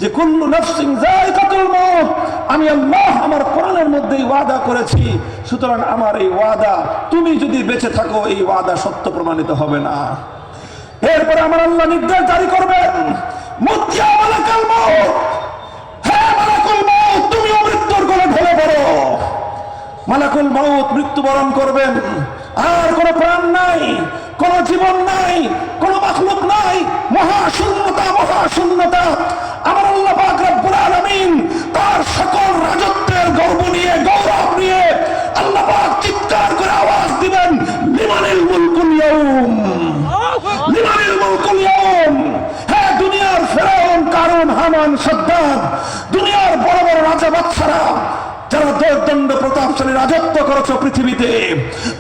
যে কুল্লু নাফসিন যায়কাতুল মউত, আমি আল্লাহ আমার কোরআনের মধ্যেই ওয়াদা করেছি, সুতরাং আমার এই ওয়াদা তুমি যদি বেঁচে থাকো এই ওয়াদা সত্য প্রমাণিত হবে না। এরপরে আমার আল্লাহ নির্দেশ জারি করবেন, মুতিয়া মালাকুল মউত, হে মালাকুল মউত তুমিও মৃত্যুর কোলে ঢলে পড়ো। মালাকুল মউত মৃত্যুবরণ করবেন। আর কোন প্রাণ নাই, কোন জীবন নাই, কোন মাখলুক নাই, মহাশূন্যতা, মহাশূন্যতা। আমার আল্লাহ পাক রব্বুল আলামিন তার সকল রাজত্বের গর্ব নিয়ে, গৌরব নিয়ে আল্লাহ পাক চিৎকার করে আওয়াজ দিবেন, লিমানিল মুলকুল ইয়াউম, লিমানিল মুলকুল ইয়াউম। হে দুনিয়ার ফেরাউন, কারুন, হামান, সাদ্দাদ, দুনিয়ার বড় বড় রাজা বাদশারা, যারা দণ্ড প্রতাপশালী রাজত্ব করেছো পৃথিবীতে,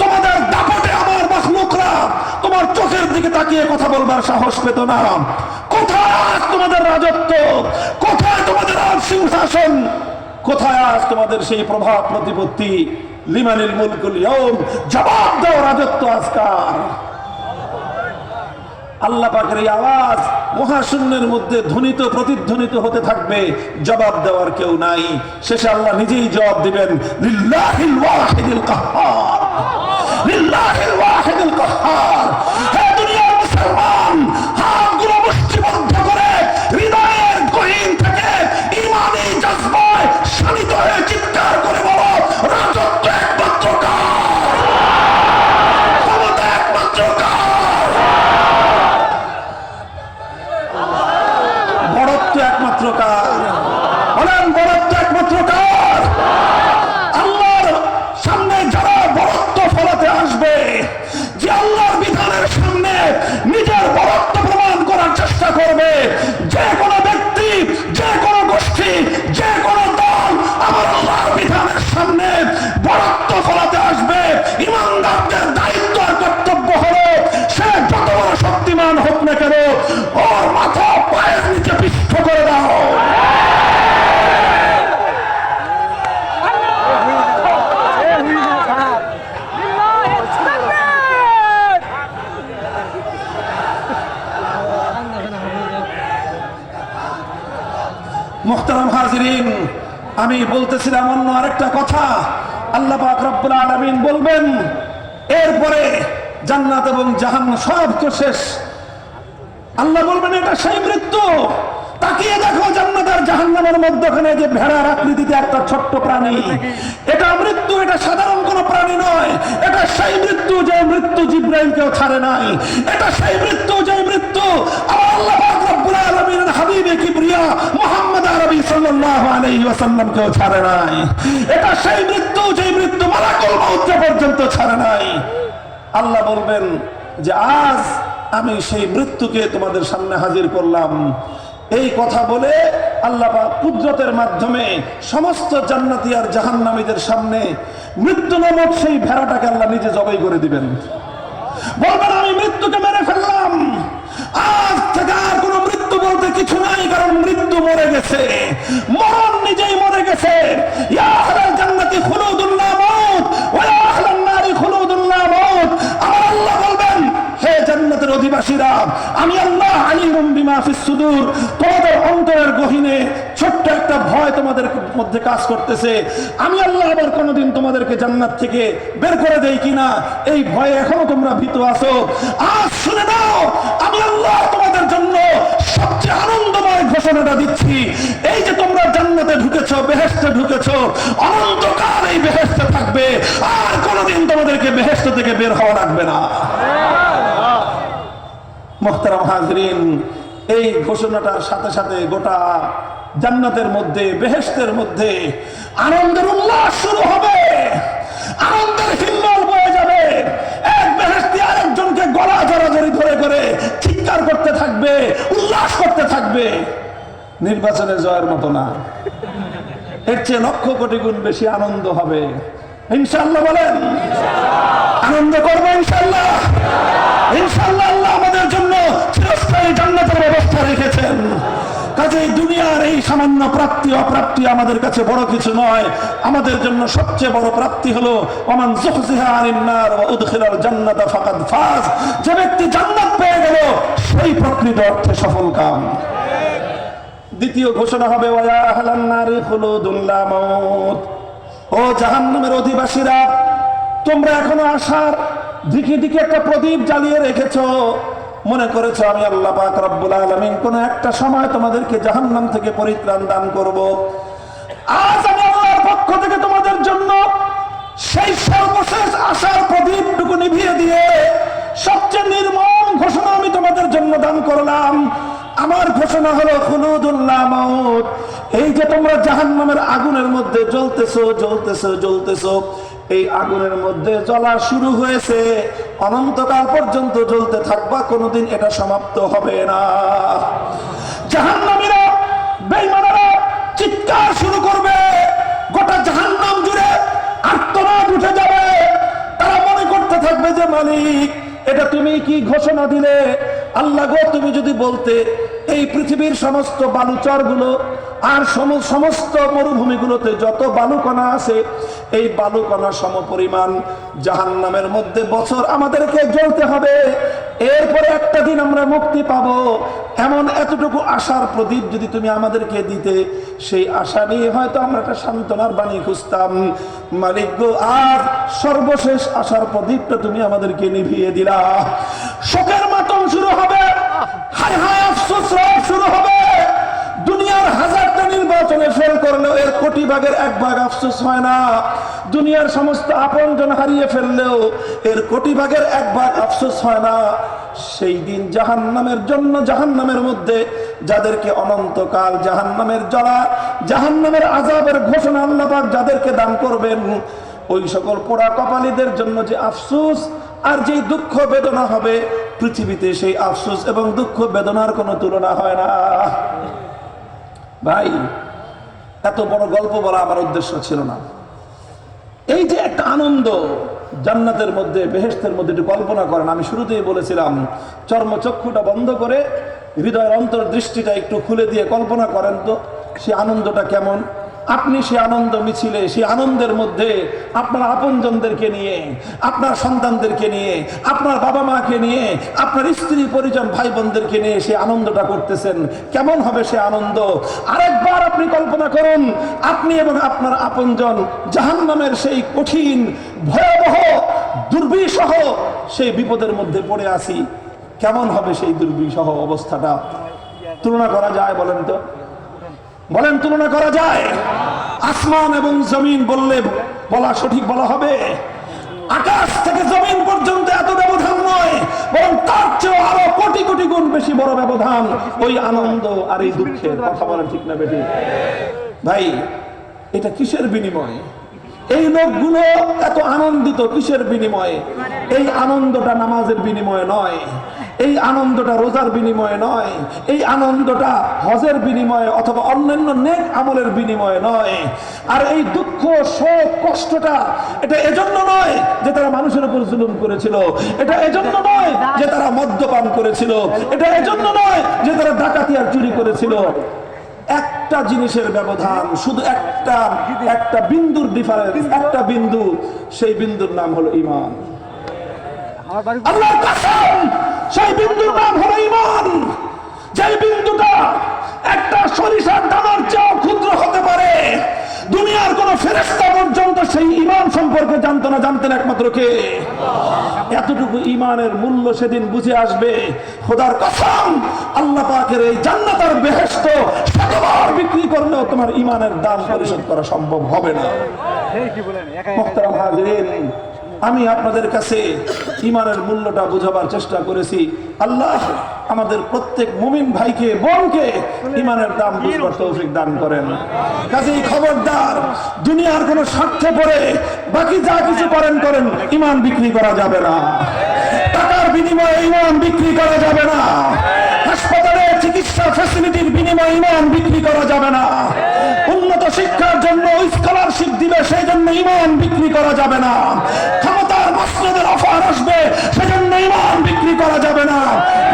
তোমাদের দাপটে আমার মাখলুকরা তোমার চোখের দিকে তাকিয়ে কথা বলবার সাহস পেত না। কোথায় আজ তোমাদের রাজত্ব? কোথায় তোমাদের আজ সিংহাসন? কোথায় আজ তোমাদের সেই প্রভাব প্রতিপত্তি? লিমানিল মুলকুল ইয়াউম, জবাব দাও, রাজত্ব আজকার। আল্লাহ পাকের এই আওয়াজ মহাশূন্যের মধ্যে ধ্বনিত প্রতিধ্বনিত হতে থাকবে, জবাব দেওয়ার কেউ নাই। শেষে আল্লাহ নিজেই জবাব দিবেন, লিল্লাহিল ওয়াহিদিল কাহ্হার, লিল্লাহিল ওয়াহিদিল কাহ্হার। হে দুনিয়ার মুসলমান, হাতগুলো মুষ্টিবদ্ধ করে হৃদয়ের গহীন থেকে ঈমানি জজবায় শানিত হয়ে চিৎকার করে বলো, রাজত্ব একমাত্র কার, ক্ষমতা একমাত্র কার, বড়ত্ব একমাত্র কার? বলেন, বড়ত্ব একমাত্র কার? আল্লাহর সামনে যারা বড়ত্ব ফলাতে আসবে, যে আল্লাহর বিধানের সামনে নিজের বড়ত্ব প্রমাণ করার চেষ্টা করবে, যে কোনো ব্যক্তি, যে কোনো গোষ্ঠী, যে কোনো দল আমার আল্লাহর বিধানের সামনে বড়ত্ব ফলাতে আসবে, ইমানদারদের দায়িত্ব আর কর্তব্য হলো সে যত বড় শক্তিমান হোক না কেন, ওর মাথা পায়ের নিচে পিষ্ট করে দাও। মুহতারাম হাজিরিন, আমি বলতেছিলাম অন্য আরেকটা কথা। আল্লাহ পাক রব্বুল আলামিন বলবেন, এরপরে জান্নাত এবং জাহান্নাম সব তো শেষ। আল্লাহ বলবেন, এটা সেই মৃত্যু। তাকিয়ে দেখো জান্নাত আর জাহান্নামের মধ্যখানে যে ভেড়ার আকৃতিতে একটা ছোট্ট প্রাণী, এটা মৃত্যু। এটা সাধারণ কোনো প্রাণী নয়, এটা সেই মৃত্যু যে মৃত্যু জিবরাইলকেও ছাড়ে নাই। এটা সেই মৃত্যু যে মৃত্যু আমার আল্লাহ পাক রব্বুল আলামিনের হাবিবে কিবরিয়া মুহাম্মদ আরবি সাল্লাল্লাহু আলাইহি ওয়াসাল্লামকেও ছাড়ে নাই। এটা সেই মৃত্যু যে মৃত্যু মালাকুল মউত পর্যন্ত ছাড়ে নাই। আল্লাহ বলবেন যে আজ আমি সেই মৃত্যুকে তোমাদের সামনে হাজির করলাম। এই কথা বলে আল্লাহ পাক কুদরতের মাধ্যমে সমস্ত জান্নাতি আর জাহান্নামীদের সামনে মৃত্যু নামক সেই ভেড়াটাকে আল্লাহ নিজে জবাই করে দিবেন। বলবেন, আমি মৃত্যুকে মেরে ফেললাম, আজ থেকে আর কোনো মৃত্যু বলতে কিছু নাই, কারণ মৃত্যু মরে গেছে, মরণ নিজেই মরে গেছে। ইয়া আহলাল জান্নাতি খুলুদুন লা মাউত ওয়া ইয়া আহলান নারি খুলুদুন লা মাউত। আমার আল্লাহ বলবেন, হে জান্নাতের অধিবাসীরা, আমি আল্লাহ আলিমুম বিমা ফিস সুদূর, তোমাদের অন্তরের গহীনে ছোট্ট একটা ভয় তোমাদের মধ্যে কাজ করতেছে। আমি আল্লাহ আবার কোনোদিন তোমাদেরকে জান্নাত থেকে বের করে দেই কিনা এই ভয়ে এখনো তোমরা ভীত আছো। আজ শুনে নাও, আমি আল্লাহ তোমাদের জন্য সবচেয়ে আনন্দময় ঘোষণাটা দিচ্ছি। এই যে তোমরা জান্নাতে ঢুকেছো, বেহেশতে ঢুকেছো, অনন্তকাল এই বেহেশতে থাকবে, আর কোনোদিন তোমাদেরকে বেহেশত থেকে বের হওয়া লাগবে না। মুহতারাম হাজরিন, এই ঘোষণাটার সাথে সাথে গোটা জান্নাতের মধ্যে, বেহেশতের মধ্যে আনন্দের উল্লাস শুরু হবে, আনন্দের হিল্লোল বয়ে যাবে। এক বেহেশতি আরেকজনকে গলা জড়াজড়ি ধরে করে চিৎকার করতে থাকবে, উল্লাস করতে থাকবে। নির্বাচনে জয়ের মতো না, এর চেয়ে লক্ষ কোটি গুণ বেশি আনন্দ হবে ইনশাআল্লাহ। বলেন আনন্দ করবো ইনশাআল্লাহ। ইনশাআল্লাহ আল্লাহ আমাদের জন্য চিরস্থায়ী জান্নাতের ব্যবস্থা রেখেছেন। কাজেই দুনিয়ার এই সামান্য প্রাপ্তি অপ্রাপ্তি আমাদের কাছে বড় কিছু নয়। আমাদের জন্য সবচেয়ে বড় প্রাপ্তি হলো ওমান যুহজিহা আনিন নার ওয়া উদখিলাল জান্নাতা ফাকাদ ফাজ। যে ব্যক্তি জান্নাত পেয়ে গেল সেই প্রকৃত অর্থে সফল কাম। দ্বিতীয় ঘোষণা হবে ওয়া আহলান নারি খুলুদুন লা মাউত। ও জাহান্নামের অধিবাসীরা, তোমরা এখনো আশার দিকে দিকে একটা প্রদীপ জ্বালিয়ে রেখেছো, মনে করেছো আমি আল্লাহ পাক রব্বুল আলামিন কোন একটা সময় তোমাদেরকে জাহান্নাম থেকে পরিত্রাণ দান করব। আজ আমি আল্লাহর পক্ষ থেকে তোমাদের জন্য সেই সর্বশেষ আশার প্রদীপটুকু নিভিয়ে দিয়ে সবচেয়ে নির্মম ঘোষণা আমি তোমাদের জন্য দান করলাম। আমার ঘোষণা হলো খুলুদুন লা মাউত। এই যে তোমরা জাহান্নামের আগুনের মধ্যে জ্বলতেছো জ্বলতেছো জ্বলতেছো, এই আগুনের মধ্যে জ্বলা শুরু হয়েছে, অনন্তকাল পর্যন্ত জ্বলতে থাকবা, কোনোদিন এটা সমাপ্ত হবে না। জাহান্নামীরা, বেঈমানেরা চিৎকার শুরু করবে, গোটা জাহান্নাম জুড়ে আর্তনাদ উঠে যাবে। তারা মনে করতে থাকবে যে মালিক, এটা তুমি কি ঘোষণা দিলে? আল্লাহ গো, তুমি যদি বলতে এই পৃথিবীর সমস্ত বালুচরগুলো আর সমস্ত মরুভূমিগুলোতে যত বালুকণা আছে, এই বালুকণা সমপরিমাণ জাহান্নামের মধ্যে বছর আমাদেরকে জ্বলতে হবে, এরপরে একটা দিন আমরা মুক্তি পাবো, এমন এতটুকু আশার প্রদীপ যদি তুমি আমাদেরকে দিতে, সেই আশা নিয়ে হয়তো আমরা একটা সান্ত্বনার বাণী খুঁজতাম। মালিক গো, আর সর্বশেষ আশার প্রদীপটা তুমি আমাদেরকে নিভিয়ে দিলা। শোকের মাতম শুরু হবে, হায় হায় আফসোস শুরু হবে। দুনিয়ার হাজারটা নির্বাচনে ফেল করলেও এর কোটি ভাগের এক ভাগ আফসোস হয় না। দুনিয়ার সমস্ত আপনজন হারিয়ে ফেললেও এর কোটি ভাগের এক ভাগ আফসোস হয় না। সেই দিন জাহান্নামের জন্য, জাহান্নামের মধ্যে যাদেরকে অনন্তকাল জাহান্নামের জ্বালা, জাহান্নামের আযাবের ঘোষণা আল্লাহ পাক যাদেরকে দান করবেন, ওই সকল পোড়া কপালীদের জন্য যে আফসোস আর যে দুঃখ বেদনা হবে, পৃথিবীতে সেই আফসোস এবং দুঃখ বেদনার কোনো তুলনা হয় না। ভাই, এত বড় গল্প বলা আমার উদ্দেশ্য ছিল না। এই যে একটা আনন্দ জান্নাতের মধ্যে, বেহেশতের মধ্যে, একটু কল্পনা করেন। আমি শুরুতেই বলেছিলাম, চর্মচক্ষুটা বন্ধ করে হৃদয়ের অন্তর্দৃষ্টিটা একটু খুলে দিয়ে কল্পনা করেন তো সে আনন্দটা কেমন। আপনি সে আনন্দ মিছিলে, সেই আনন্দের মধ্যে আপনার আপনজনদেরকে নিয়ে, আপনার সন্তানদেরকে নিয়ে, আপনার বাবা মাকে নিয়ে, আপনার স্ত্রী পরিজন ভাই বোনদেরকে নিয়ে সে আনন্দটা করতেছেন, কেমন হবে সে আনন্দ। আরেকবার আপনি কল্পনা করুন, আপনি এবং আপনার আপনজন জাহান্নামের সেই কঠিন ভয়াবহ দুর্বিষহ সেই বিপদের মধ্যে পড়ে আছি, কেমন হবে সেই দুর্বিষহ অবস্থাটা। তুলনা করা যায়? বলেন তো, বলেন তুলনা করা যায়? আসমান এবং জমিন বললে বলা সঠিক বলা হবে। আকাশ থেকে জমিন পর্যন্ত এত ব্যবধান নয়, বরং তার চেয়ে আরো কোটি কোটি গুণ বেশি বড় ব্যবধান ওই আনন্দ আর এই দুঃখের। কথা বলেন ঠিক না বেটি? ভাই, এটা কিসের বিনিময়ে? এই লোকগুলো এত আনন্দিত কিসের বিনিময়ে? এই আনন্দটা নামাজের বিনিময়ে নয়, এই আনন্দটা রোজার বিনিময়ে নয়, এই আনন্দটা হজের বিনিময়ে অথবা অন্যান্য নেক আমলের বিনিময়ে নয়। আর এই দুঃখ, শোক, কষ্টটা এটা এজন্য নয় যে তারা মানুষের উপর জুলুম করেছিল, এটা এজন্য নয় যে তারা মদ্যপান করেছিল, এটা এজন্য নয় যে তারা ডাকাতি আর চুরি করেছিল। একটা জিনিসের ব্যবধান, শুধু একটা বিন্দুর ডিফারেন্স, একটা বিন্দু, সেই বিন্দুর নাম হলো ঈমান। আল্লাহর কসম, সেই বিন্দুর নাম হলো ঈমান। যে বিন্দুটা একটা সরিষার দানার চেয়েও ক্ষুদ্র হতে পারে। দুনিয়ার কোন ফেরেশতা পর্যন্ত সেই ঈমান সম্পর্কে জানতো না, জানতেন একমাত্র কে? এতটুকু ঈমানের মূল্য সেদিন বুঝে আসবে। খোদার কসম, আল্লাহ পাকের এই জান্নাত আর বেহেশত শতবার বিক্রি করলেও তোমার ঈমানের দাম পরিশোধ করা সম্ভব হবে না। মুহতারাম হাজিরিন, আমি আপনাদের কাছে ইমানের মূল্যটা বোঝাবার চেষ্টা করেছি। আল্লাহ আমাদের প্রত্যেক মুমিন ভাইকে বোনকে ইমানের দাম বুঝবার তৌফিক দান করেন। কাজেই খবরদার, দুনিয়ার কোনো স্বার্থে পড়ে বাকি যা কিছু করেন ইমান বিক্রি করা যাবে না। টাকার বিনিময়ে ইমান বিক্রি করা যাবে না। হাসপাতালে চিকিৎসা ফ্যাসিলিটির বিনিময়ে ইমান বিক্রি করা যাবে না। উন্নত শিক্ষার জন্য স্কলারশিপ দিবে, সেই জন্য ইমান বিক্রি করা যাবে না। ক্ষমতার মসনদের অফার আসবে, সেজন্য ইমান বিক্রি করা যাবে না।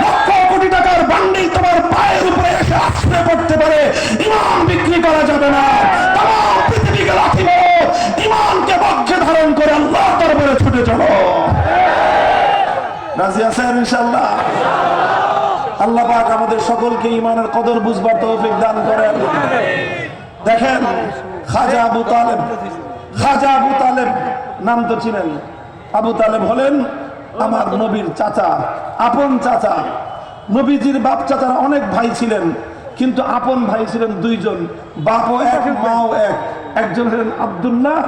লক্ষ কোটি টাকার বান্ডিল তোমার পায়ের উপরে এসে আছড়ে পড়তে পারে, ইমান বিক্রি করা যাবে না। তাম পৃথিবীকে লাথি মারো, ইমানকে বক্ষে ধারণ করে আল্লাহ দরবারে ছুটে চলো। রাজি আছেন ইনশাআল্লাহ? আল্লাহ পাক আমাদের সকলকে ইমানের কদর বুঝবার তৌফিক দান করেন। দেখেন, খাজা আবু তালেব নাম তো চিনেন। আবু তালেব হলেন আমার নবীর চাচা, আপন চাচা। নবীজির বাপ চাচার অনেক ভাই ছিলেন, কিন্তু আপন ভাই ছিলেন দুইজন, বাপও এক মাও এক। একজন হলেন আব্দুল্লাহ,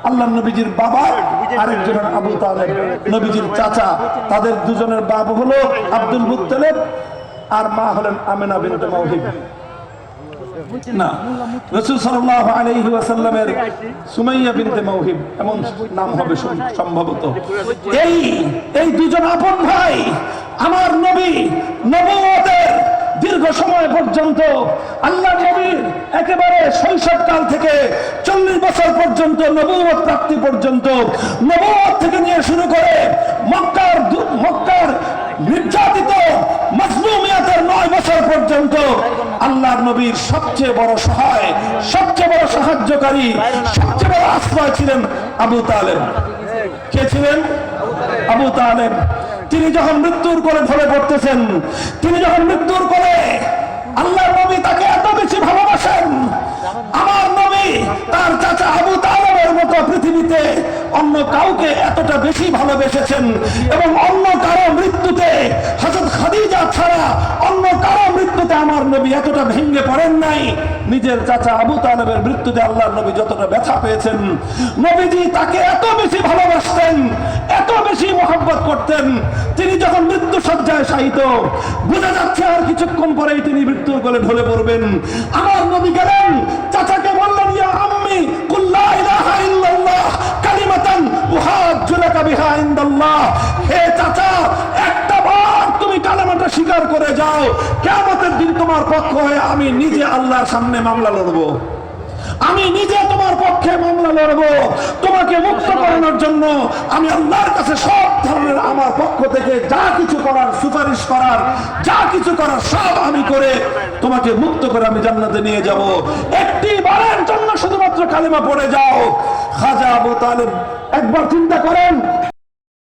আল্লাহ নবীজির বাবা, আরেকজন আবু তালেব নবীজির চাচা। তাদের দুজনের বাপ হলো আব্দুল মুত্তালিব আর মা হলেন আমেনা বিনতে মাওহিব। না, রাসূল সাল্লাল্লাহু আলাইহি ওয়াসাল্লামের সুমাইয়া বিনতে মাওহিব এমন নাম হবে সম্ভবত। এই দুজন আপন ভাই আমার নবী নবুয়তের দীর্ঘ সময় পর্যন্ত, আল্লাহ নবীর একেবারে শৈশবকাল থেকে 40 বছর পর্যন্ত, নবুয়ত প্রাপ্তি পর্যন্ত, নবুয়ত থেকে নিয়ে শুরু করে মক্কার নির্যাতিত মাজলুমিয়াতের 9 বছর পর্যন্ত আল্লাহর নবীর সবচেয়ে বড় সহায়, সবচেয়ে বড় সাহায্যকারী, সবচেয়ে বড় আশ্রয় ছিলেন আবু তালেব। কে ছিলেন? আবু তালেব। তিনি যখন মৃত্যুর কোলে ঢলে পড়তেছেন, তিনি যখন মৃত্যুর কোলে, আল্লাহর নবী তাকে এত বেশি ভালোবাসেন, আমার নবী তার চাচা আবু তালেবের মতো পৃথিবীতে অন্য কাউকে এতটা বেশি ভালোবেসেছেন। এবং অন্য কারো মৃত্যুতে, হযরত খাদিজা ছাড়া অন্য কারো মৃত্যুতে আমার নবী এতটা ভেঙে পড়েন নাই। নিজের চাচা আবু তালেবের মৃত্যুতে আল্লাহর নবী যতটা ব্যথা পেয়েছেন, নবীজি তাকে এত বেশি ভালোবাসতেন, এত বেশি মহব্বত করতেন। তিনি যখন মৃত্যু সজ্জায় শায়িত, বোঝা যাচ্ছে আর কিছুক্ষণ পরেই তিনি মৃত্যুর কোলে ঢলে পড়বেন। আমার নবী গেলেন, চাচাকে বললেন, ইয়া আম্মি কুল লা ইলাহা ইল্লাল্লাহ কালিমাতান উহাজ্জু লাকা বিহা ইনদাল্লাহ। হে চাচা, একটা বার তুমি কালেমাটা স্বীকার করে যাও, কিয়ামতের দিন তোমার পক্ষ হয়ে আমি নিজে আল্লাহর সামনে মামলা লড়বো। আমি নিজে তোমার পক্ষে মামলা লড়বো। তোমাকে মুক্ত করানোর জন্য আমি আল্লাহর কাছে সব ধরনের আমার পক্ষ থেকে যা কিছু করার, সুপারিশ করার, যা কিছু করার সব আমি করে তোমাকে মুক্ত করে আমি জান্নাতে নিয়ে যাব। একটি বারের জন্য শুধুমাত্র কালেমা পড়ে যাও। খাজা আবু তালেব একবার চিন্তা করেন,